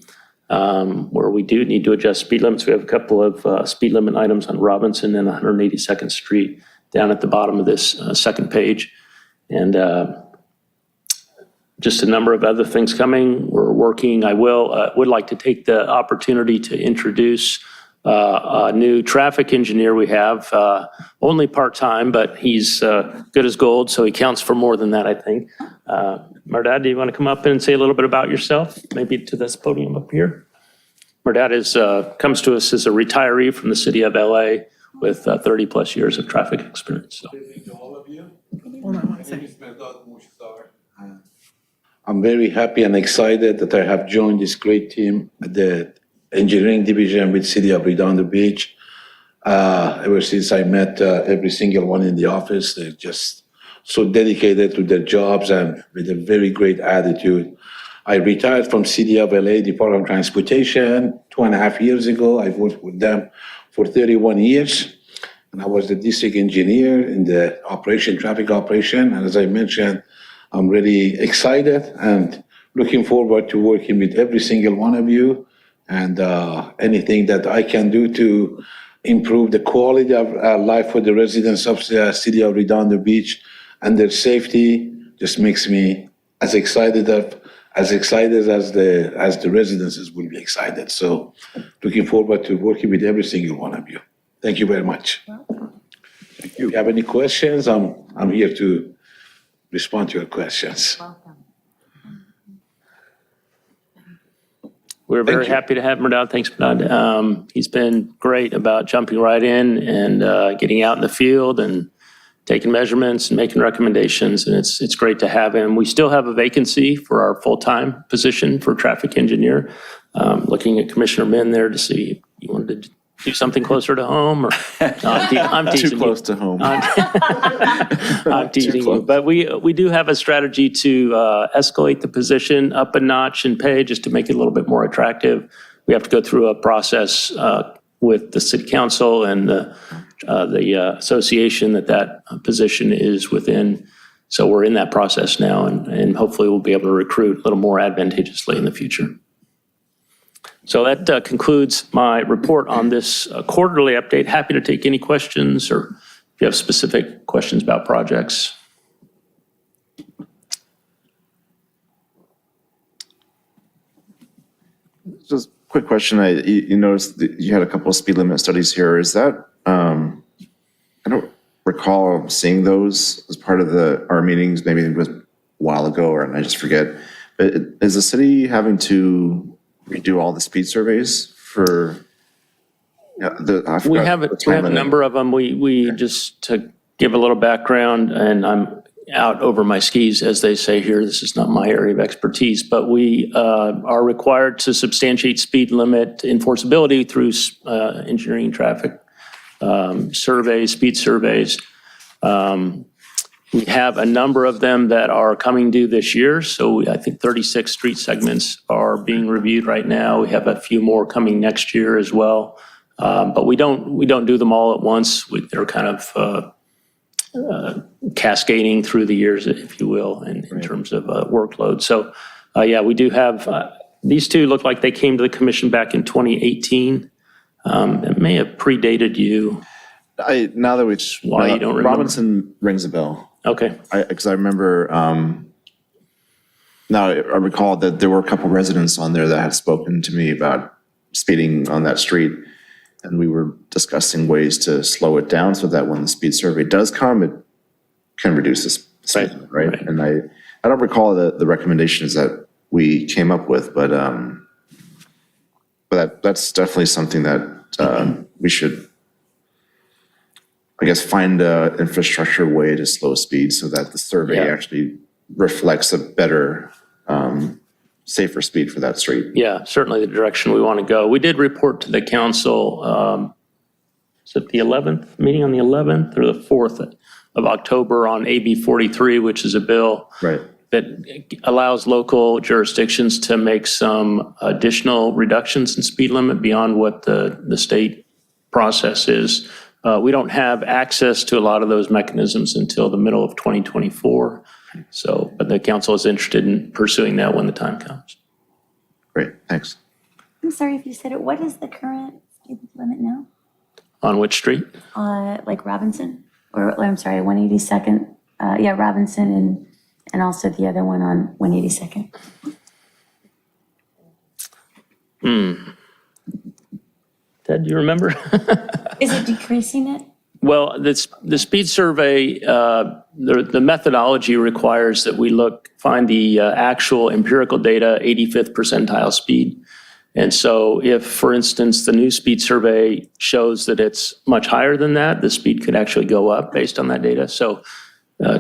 Where we do need to adjust speed limits. We have a couple of speed limit items on Robinson and 182nd Street down at the bottom of this second page. And just a number of other things coming. We're working. I would like to take the opportunity to introduce a new traffic engineer we have, only part-time, but he's good as gold, so he counts for more than that, I think. Merdad, do you want to come up and say a little bit about yourself, maybe to this podium up here? Merdad comes to us as a retiree from the city of LA with 30 plus years of traffic experience. So. To all of you. Hold on one second. I'm very happy and excited that I have joined this great team at the engineering division with City of Redondo Beach. Ever since I met every single one in the office, they're just so dedicated to their jobs and with a very great attitude. I retired from City of LA Department of Transportation 2.5 years ago. I worked with them for 31 years. And I was the district engineer in the traffic operation. And as I mentioned, I'm really excited and looking forward to working with every single one of you. And anything that I can do to improve the quality of life for the residents of the City of Redondo Beach and their safety just makes me as excited as the residents will be excited. So looking forward to working with every single one of you. Thank you very much. Thank you. If you have any questions, I'm here to respond to your questions. We're very happy to have Merdad. Thanks, Merdad. He's been great about jumping right in and getting out in the field and taking measurements and making recommendations, and it's great to have him. We still have a vacancy for our full-time position for traffic engineer. Looking at Commissioner Min there to see if you wanted to do something closer to home, or no, I'm teasing Too close to home. I'm teasing you, but we do have a strategy to escalate the position up a notch in pay just to make it a little bit more attractive. We have to go through a process with the city council and the association that position is within. So we're in that process now, and hopefully we'll be able to recruit a little more advantageously in the future. So that concludes my report on this quarterly update. Happy to take any questions, or if you have specific questions about projects. Just quick question. You noticed that you had a couple of speed limit studies here. Is that, I don't recall seeing those as part of our meetings. Maybe it was a while ago, and I just forget. But is the city having to redo all the speed surveys for We have a number of them. We just took give a little background, and I'm out over my skis, as they say here. This is not my area of expertise, but we are required to substantiate speed limit enforceability through engineering traffic surveys, speed surveys. We have a number of them that are coming due this year. So I think 36 street segments are being reviewed right now. We have a few more coming next year as well. But we don't do them all at once. They're kind of cascading through the years, if you will, in terms of workload. So yeah, we do have, these two look like they came to the commission back in 2018. It may have predated you. Now that we, Why you don't remember? Robinson rings a bell. Okay. Because I remember, now I recall that there were a couple residents on there that had spoken to me about speeding on that street. And we were discussing ways to slow it down so that when the speed survey does come, it can reduce the speed, right? And I don't recall the recommendations that we came up with, but that's definitely something that we should, I guess, find an infrastructure way to slow speed so that the survey actually reflects a better, safer speed for that street. Yeah, certainly the direction we want to go. We did report to the council, is it the 11th, meeting on the 11th or the 4th of October on AB 43, which is a bill that allows local jurisdictions to make some additional reductions in speed limit beyond what the state process is. We don't have access to a lot of those mechanisms until the middle of 2024. So, but the council is interested in pursuing that when the time comes. Great, thanks. I'm sorry if you said it. What is the current speed limit now? On which street? Like Robinson, or I'm sorry, 182nd. Yeah, Robinson and also the other one on 182nd. Ted, do you remember? Is it decreasing it? Well, the speed survey, the methodology requires that we find the actual empirical data, 85th percentile speed. And so if, for instance, the new speed survey shows that it's much higher than that, the speed could actually go up based on that data. So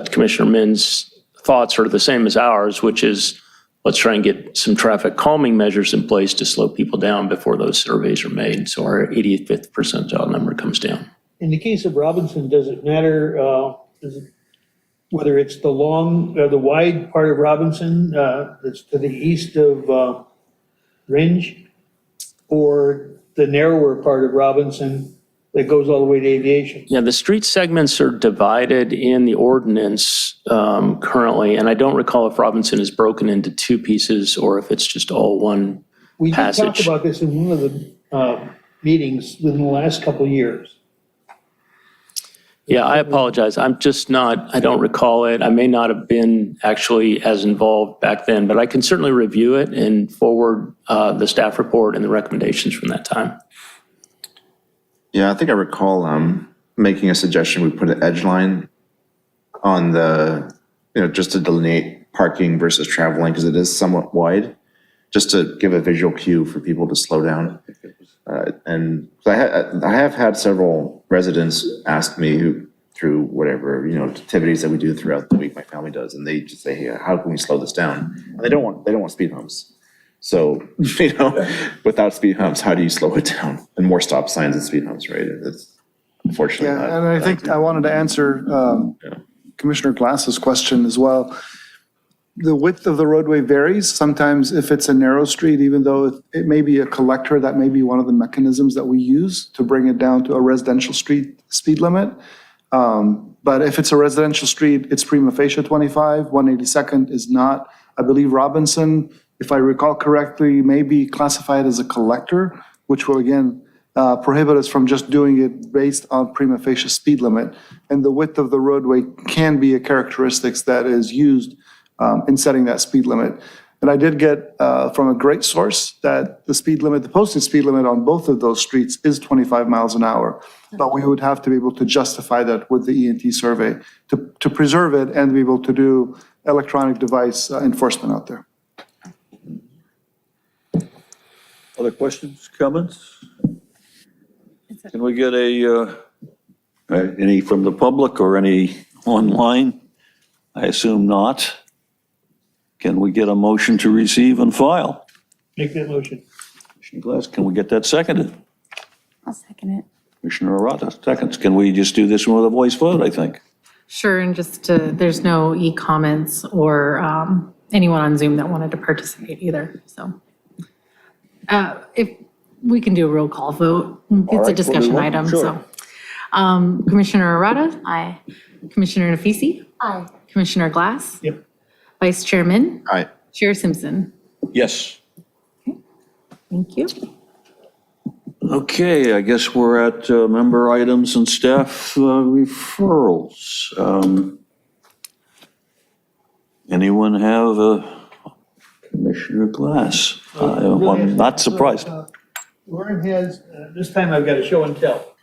Commissioner Min's thoughts are the same as ours, which is let's try and get some traffic calming measures in place to slow people down before those surveys are made. So our 85th percentile number comes down. In the case of Robinson, does it matter whether it's the wide part of Robinson that's to the east of Ringe, or the narrower part of Robinson that goes all the way to Aviation? Yeah, the street segments are divided in the ordinance currently, and I don't recall if Robinson is broken into two pieces or if it's just all one We did passage. talk about this in one of the meetings within the last couple of years. Yeah, I apologize. I don't recall it. I may not have been actually as involved back then, but I can certainly review it and forward the staff report and the recommendations from that time. Yeah, I think I recall making a suggestion, we put an edge line on just to delineate parking versus traveling, because it is somewhat wide, just to give a visual cue for people to slow down. And I have had several residents ask me through whatever, activities that we do throughout the week, my family does, and they just say, hey, how can we slow this down? And they don't want speed humps. So, without speed humps, how do you slow it down? And more stop signs and speed humps, right? That's unfortunately not. Yeah, and I think I wanted to answer Commissioner Glass's question as well. The width of the roadway varies. Sometimes if it's a narrow street, even though it may be a collector, that may be one of the mechanisms that we use to bring it down to a residential street speed limit. But if it's a residential street, it's prima facie 25, 182nd is not. I believe Robinson, if I recall correctly, may be classified as a collector, which will again prohibit us from just doing it based on prima facie speed limit. And the width of the roadway can be a characteristic that is used in setting that speed limit. And I did get from a great source that the posted speed limit on both of those streets is 25 miles an hour. But we would have to be able to justify that with the ENT survey to preserve it and be able to do electronic device enforcement out there. Other questions, comments? Can we get a Any from the public or any online? I assume not. Can we get a motion to receive and file? Make that motion. Commissioner Glass, can we get that seconded? I'll second it. Commissioner Arata, seconds. Can we just do this one with a voice vote, I think? Sure, and just there's no e-comments or anyone on Zoom that wanted to participate either, so. If we can do a roll call vote, it's a discussion item, so. Commissioner Arata? Aye. Commissioner Nafisi? Aye. Commissioner Glass? Yep. Vice Chairman? Aye. Chair Simpson? Yes. Thank you. Okay, I guess we're at member items and staff referrals. Anyone have Commissioner Glass? I'm not surprised. Lauren has, this time I've got a show and tell.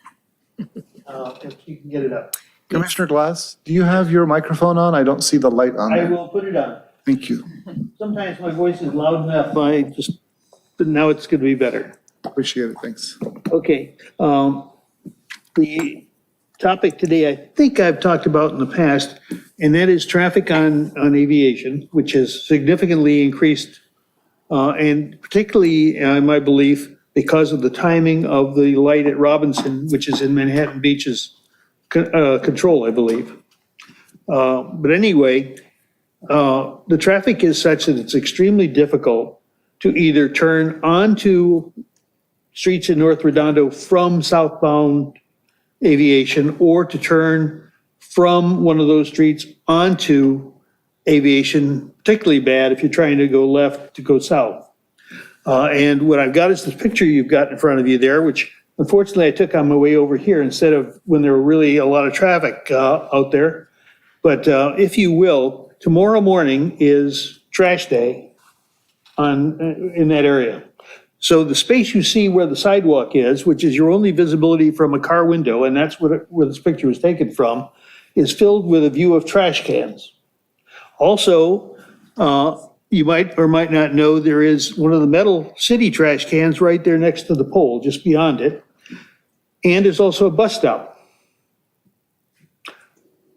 If she can get it up. Commissioner Glass, do you have your microphone on? I don't see the light on I there. will put it on. Thank you. Sometimes my voice is loud enough, but now it's going to be better. Appreciate it. Thanks. Okay. The topic today, I think I've talked about in the past, and that is traffic on aviation, which has significantly increased, and particularly, in my belief, because of the timing of the light at Robinson, which is in Manhattan Beach's control, I believe. But anyway, the traffic is such that it's extremely difficult to either turn onto streets in North Redondo from southbound aviation or to turn from one of those streets onto aviation, particularly bad if you're trying to go left to go south. And what I've got is this picture you've got in front of you there, which unfortunately I took on my way over here instead of when there were really a lot of traffic out there. But if you will, tomorrow morning is trash day in that area. So the space you see where the sidewalk is, which is your only visibility from a car window, and that's where this picture was taken from, is filled with a view of trash cans. Also, you might or might not know there is one of the metal city trash cans right there next to the pole, just beyond it. And there's also a bus stop.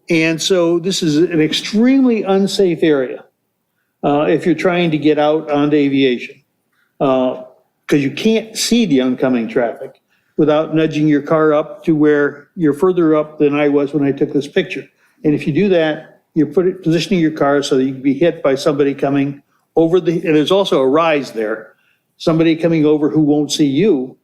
And so this is an extremely unsafe area if you're trying to get out onto aviation. Because you can't see the oncoming traffic without nudging your car up to where you're further up than I was when I took this picture. And if you do that, you're positioning your car so that you can be hit by somebody coming over and there's also a rise there, somebody coming over who won't see you.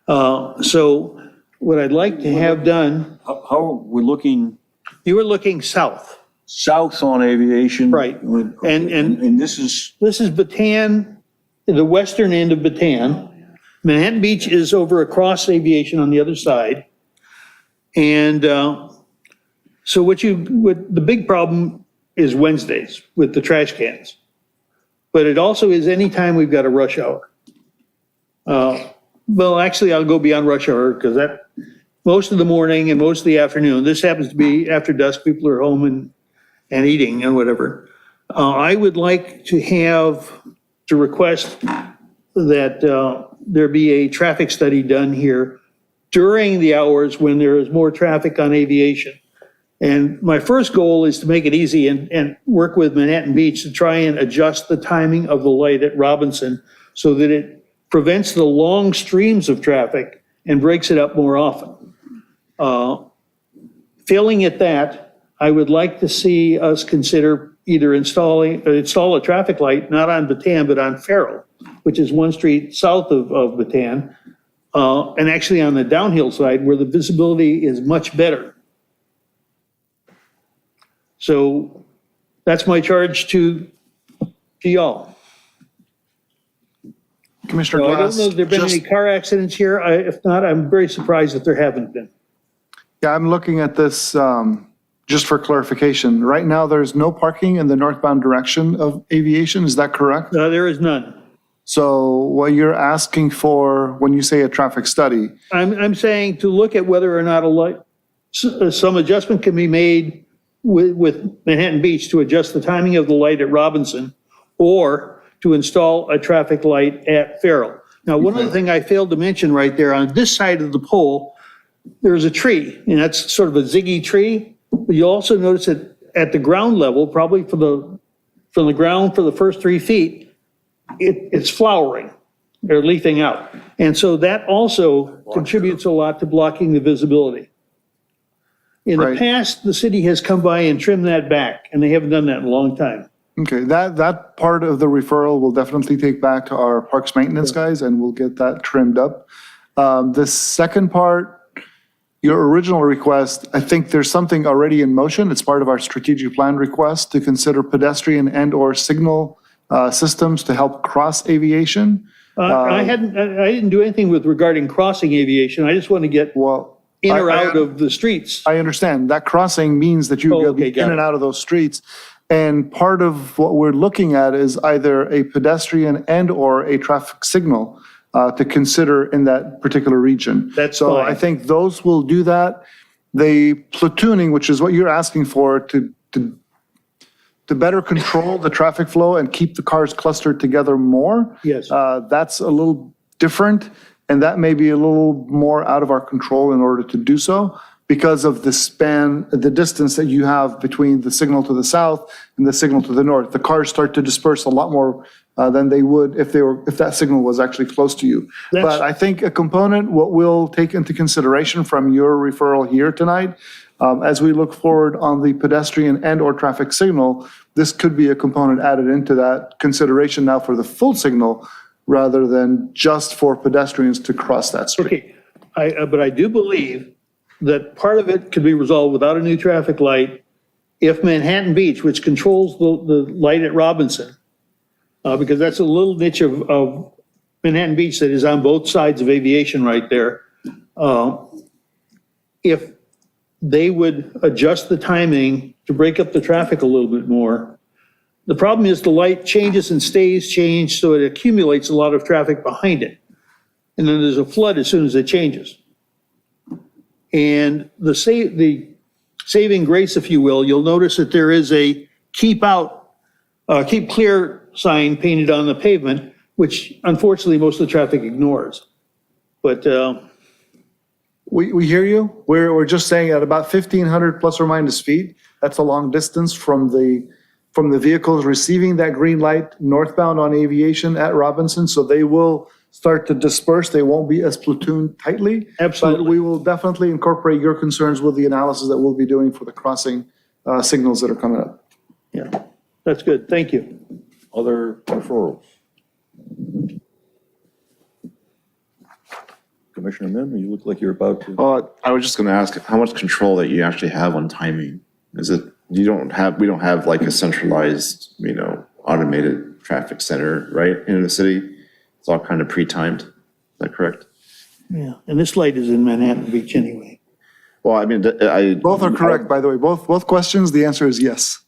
So what I'd like to have done. How are we looking? You were looking south. South on aviation? Right. And this is? This is Bataan, the western end of Bataan. Manhattan Beach is over across aviation on the other side. And so what the big problem is Wednesdays with the trash cans. But it also is anytime we've got a rush hour. Well, actually, I'll go beyond rush hour because most of the morning and most of the afternoon, this happens to be after dusk, people are home and eating and whatever. I would like to request that there be a traffic study done here during the hours when there is more traffic on aviation. And my first goal is to make it easy and work with Manhattan Beach to try and adjust the timing of the light at Robinson so that it prevents the long streams of traffic and breaks it up more often. Failing at that, I would like to see us consider either install a traffic light, not on Bataan, but on Farrell, which is one street south of Bataan, and actually on the downhill side where the visibility is much better. So that's my charge to y'all. Commissioner So I don't Glass, know if there've been any car accidents here. If not, I'm very surprised that there haven't been. yeah, I'm looking at this just for clarification. Right now, there's no parking in the northbound direction of aviation. Is that correct? There is none. So what you're asking for when you say a traffic study, I'm saying to look at whether or not some adjustment can be made with Manhattan Beach to adjust the timing of the light at Robinson or to install a traffic light at Farrell. Now, one other thing I failed to mention right there on this side of the pole, there's a tree, and that's sort of a ziggy tree. But you also notice that at the ground level, probably from the ground for the first 3 feet, it's flowering or leafing out. And so that also contributes a lot to blocking the visibility. In the Right. past, the city has come by and trimmed that back, and they haven't done that in a long time. Okay, that part of the referral will definitely take back to our parks maintenance guys, and we'll get that trimmed up. The second part, your original request, I think there's something already in motion. It's part of our strategic plan request to consider pedestrian and/or signal systems to help cross aviation. I didn't do anything with regarding crossing aviation. I just want to get Well, in or I- out of the streets. I understand. That crossing means that you Oh, go okay, got in and it. out of those streets. And part of what we're looking at is either a pedestrian and/or a traffic signal to consider in that particular region. That's So fine. I think those will do that. The platooning, which is what you're asking for, to better control the traffic flow and keep the cars clustered together more. Yes. That's a little different, and that may be a little more out of our control in order to do so because of the distance that you have between the signal to the south and the signal to the north. The cars start to disperse a lot more than they would if that signal was actually close to you. That's- But I think a component, what we'll take into consideration from your referral here tonight, as we look forward on the pedestrian and/or traffic signal, this could be a component added into that consideration now for the full signal rather than just for pedestrians to cross that street. Okay, but I do believe that part of it could be resolved without a new traffic light if Manhattan Beach, which controls the light at Robinson, because that's a little niche of Manhattan Beach that is on both sides of aviation right there. If they would adjust the timing to break up the traffic a little bit more. The problem is the light changes and stays changed, so it accumulates a lot of traffic behind it. And then there's a flood as soon as it changes. And the saving grace, if you will, you'll notice that there is a keep clear sign painted on the pavement, which unfortunately most of the traffic ignores. But We hear you. We're just saying at about 1,500 plus or minus feet, that's a long distance from the vehicles receiving that green light northbound on aviation at Robinson. So they will start to disperse. They won't be as platooned tightly. Absolutely. But we will definitely incorporate your concerns with the analysis that we'll be doing for the crossing signals that are coming up. yeah, that's good. Thank you. Other referrals? Commissioner Mim, you look like you're about to. I was just going to ask how much control that you actually have on timing. Is it, we don't have like a centralized, automated traffic center, right, in the city? It's all kind of pre-timed. Is that correct? Yeah, and this light is in Manhattan Beach anyway. Well, I mean, Both are correct, by the way. Both questions, the answer is yes.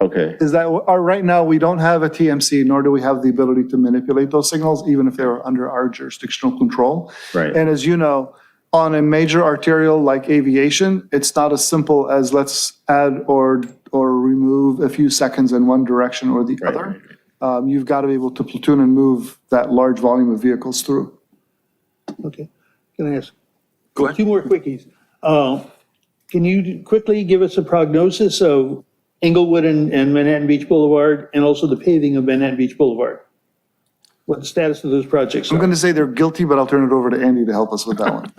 Okay. Is that, right now, we don't have a TMC, nor do we have the ability to manipulate those signals, even if they were under our jurisdictional control. Right. And as you know, on a major arterial like aviation, it's not as simple as let's add or remove a few seconds in one direction or the other. You've got to be able to platoon and move that large volume of vehicles through. Okay, can I ask? Go ahead. 2 more quickies. Can you quickly give us a prognosis of Inglewood and Manhattan Beach Boulevard, and also the paving of Manhattan Beach Boulevard? What the status of those projects I'm are? going to say they're guilty, but I'll turn it over to Andy to help us with that one.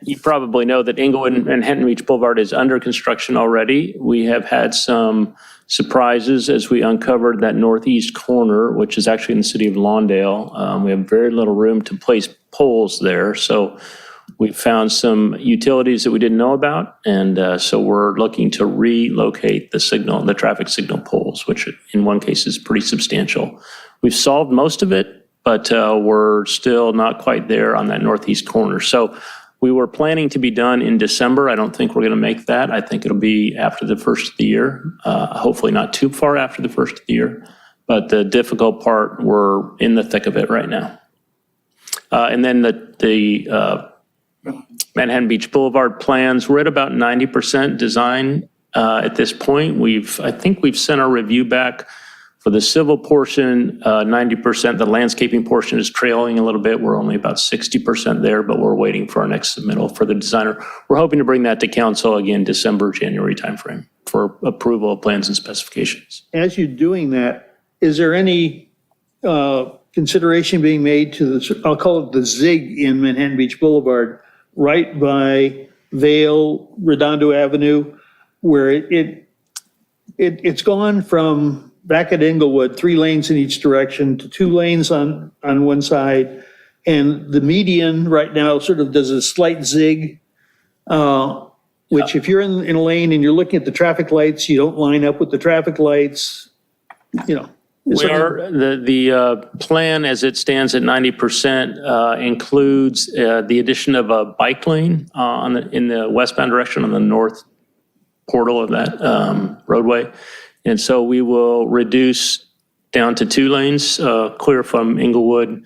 You probably know that Inglewood and Manhattan Beach Boulevard is under construction already. We have had some surprises as we uncovered that northeast corner, which is actually in the city of Lawndale. We have very little room to place poles there, so we found some utilities that we didn't know about, and so we're looking to relocate the traffic signal poles, which in one case is pretty substantial. We've solved most of it, but we're still not quite there on that northeast corner. So we were planning to be done in December. I don't think we're going to make that. I think it'll be after the first of the year, hopefully not too far after the first of the year. But the difficult part, we're in the thick of it right now. And then the Manhattan Beach Boulevard plans, we're at about 90% design at this point. I think we've sent our review back For the civil portion, 90%, the landscaping portion is trailing a little bit. We're only about 60% there, but we're waiting for our next submittal for the designer. We're hoping to bring that to council again, December, January timeframe for approval of plans and specifications. As you're doing that, is there any consideration being made to the, I'll call it the zig in Manhattan Beach Boulevard, right by Vale, Redondo Avenue, where it's gone from back at Inglewood, 3 lanes in each direction to 2 lanes on one side. And the median right now sort of does a slight zig, which if you're in a lane and you're looking at the traffic lights, you don't line up with the traffic lights, you know. We are, the plan as it stands at 90% includes the addition of a bike lane in the westbound direction on the north portal of that roadway. And so we will reduce down to 2 lanes, clear from Inglewood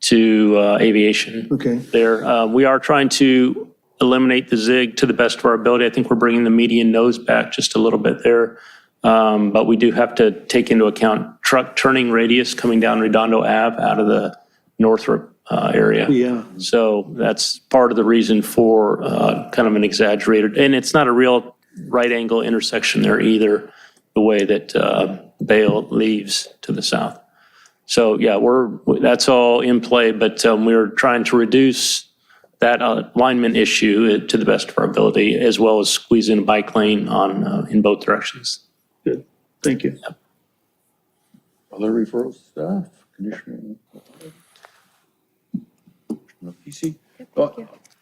to Aviation. Okay. There, we are trying to eliminate the zig to the best of our ability. I think we're bringing the median nose back just a little bit there. But we do have to take into account truck turning radius coming down Redondo Ave out of the Northrop area. Yeah. So that's part of the reason for kind of an exaggerated, and it's not a real right angle intersection there either, the way that Vale leaves to the south. So yeah, that's all in play, but we're trying to reduce that alignment issue to the best of our ability, as well as squeeze in a bike lane in both directions. Good, thank you. Other referrals, staff, Commissioner? PC?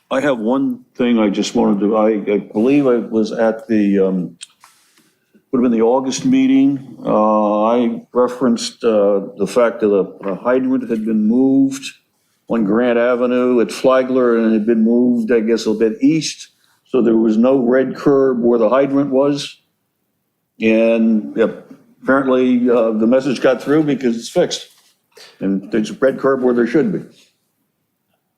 I have one thing I just wanted to, I believe I was at the, would have been the August meeting. I referenced the fact that a hydrant had been moved on Grant Avenue at Flagler and it had been moved, I guess, a bit east. So there was no red curb where the hydrant was. And apparently the message got through because it's fixed. And there's a red curb where there should be.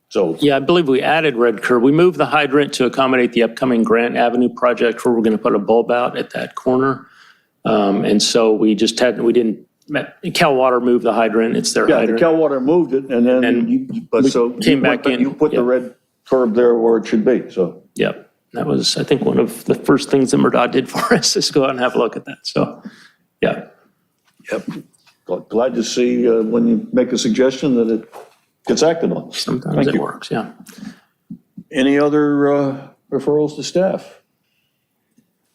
So. Yeah, I believe we added red curb. We moved the hydrant to accommodate the upcoming Grant Avenue project where we're going to put a bulb out at that corner. And so we didn't, Cal Water moved the hydrant. It's their Yeah, hydrant. the Cal Water moved it and then, came back in. You put the red curb there where it should be, so. Yep. That was, I think, one of the first things that MRDOT did for us is go out and have a look at that. So, yeah. Yep. Glad to see when you make a suggestion that it gets acted on. Sometimes Thank it you. works, yeah. Any other referrals to staff?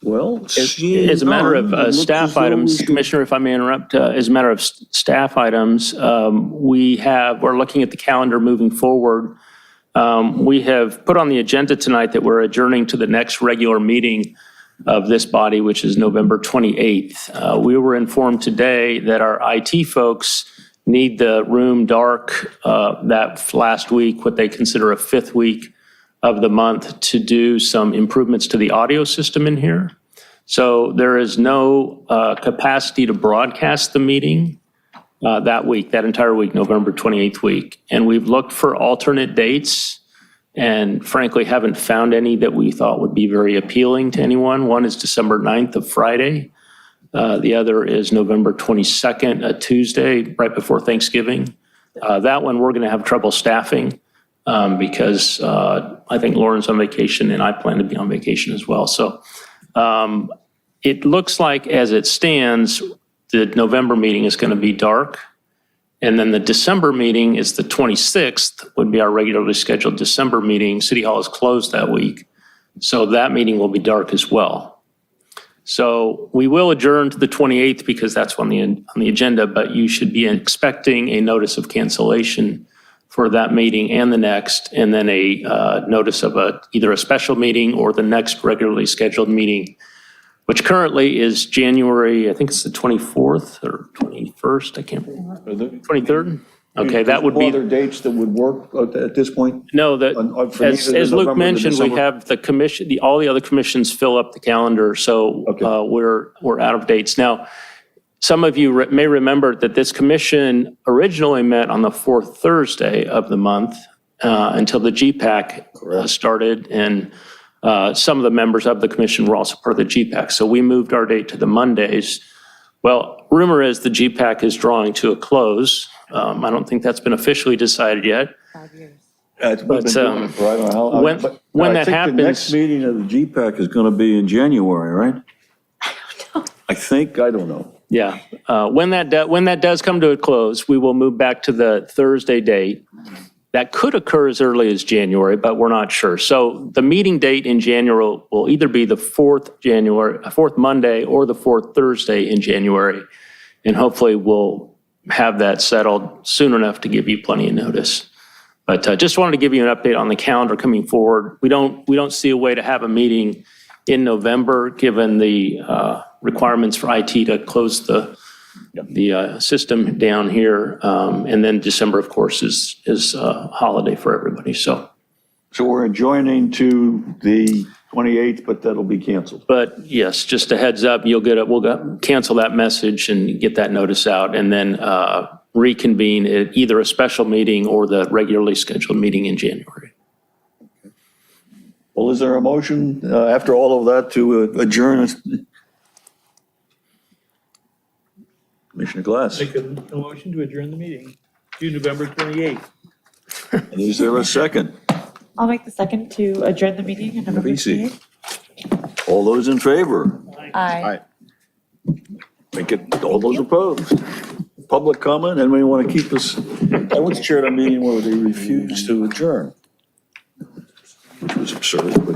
Well, As a matter of staff items, Commissioner, if I may interrupt, as a matter of staff items, we're looking at the calendar moving forward. We have put on the agenda tonight that we're adjourning to the next regular meeting of this body, which is November 28th. We were informed today that our IT folks need the room dark that last week, what they consider a 5th week of the month, to do some improvements to the audio system in here. So there is no capacity to broadcast the meeting that week, that entire week, November 28th week. And we've looked for alternate dates and frankly haven't found any that we thought would be very appealing to anyone. One is December 9th, a Friday. The other is November 22nd, a Tuesday, right before Thanksgiving. That one we're going to have trouble staffing because I think Lauren's on vacation and I plan to be on vacation as well. So it looks like as it stands, the November meeting is going to be dark. And then the December meeting is the 26th, would be our regularly scheduled December meeting. City Hall is closed that week. So that meeting will be dark as well. So we will adjourn to the 28th because that's on the agenda, but you should be expecting a notice of cancellation for that meeting and the next, and then a notice of either a special meeting or the next regularly scheduled meeting, which currently is January, I think it's the 24th or 21st, I can't remember. 23rd? Okay, that would be. Other dates that would work at this point? No, For as neither the Luke November or the mentioned, we December? have the commission, all the other commissions fill up the calendar, so we're out of dates. Now, some of you may remember that this commission originally met on the 4th Thursday of the month until the GPAC started, and some of the members of the commission were also part of the GPAC. So we moved our date to the Mondays. Well, rumor is the GPAC is drawing to a close. I don't think that's been officially decided yet. We've been But, doing it for I don't know how long. when that I think the next happens- meeting of the GPAC is going to be in January, right? I think, I don't know. Yeah, when that does come to a close, we will move back to the Thursday date. That could occur as early as January, but we're not sure. So the meeting date in January will either be the fourth Monday or the fourth Thursday in January. And hopefully we'll have that settled soon enough to give you plenty of notice. But just wanted to give you an update on the calendar coming forward. We don't see a way to have a meeting in November, given the requirements for IT to close the system down here. And then December, of course, is a holiday for everybody, so. So we're adjoining to the 28th, but that'll be canceled. But yes, just a heads up, we'll cancel that message and get that notice out, and then reconvene at either a special meeting or the regularly scheduled meeting in January. Well, is there a motion after all of that to adjourn? Commissioner Glass, Make a motion to adjourn the meeting to November 28th. is there a second? I'll make the second to adjourn the meeting in November Easy. 28th. All those in favor? Aye. Make it, all those opposed? Public comment, anybody want to keep us? I once chaired a meeting where they refused to adjourn, which was absurd, but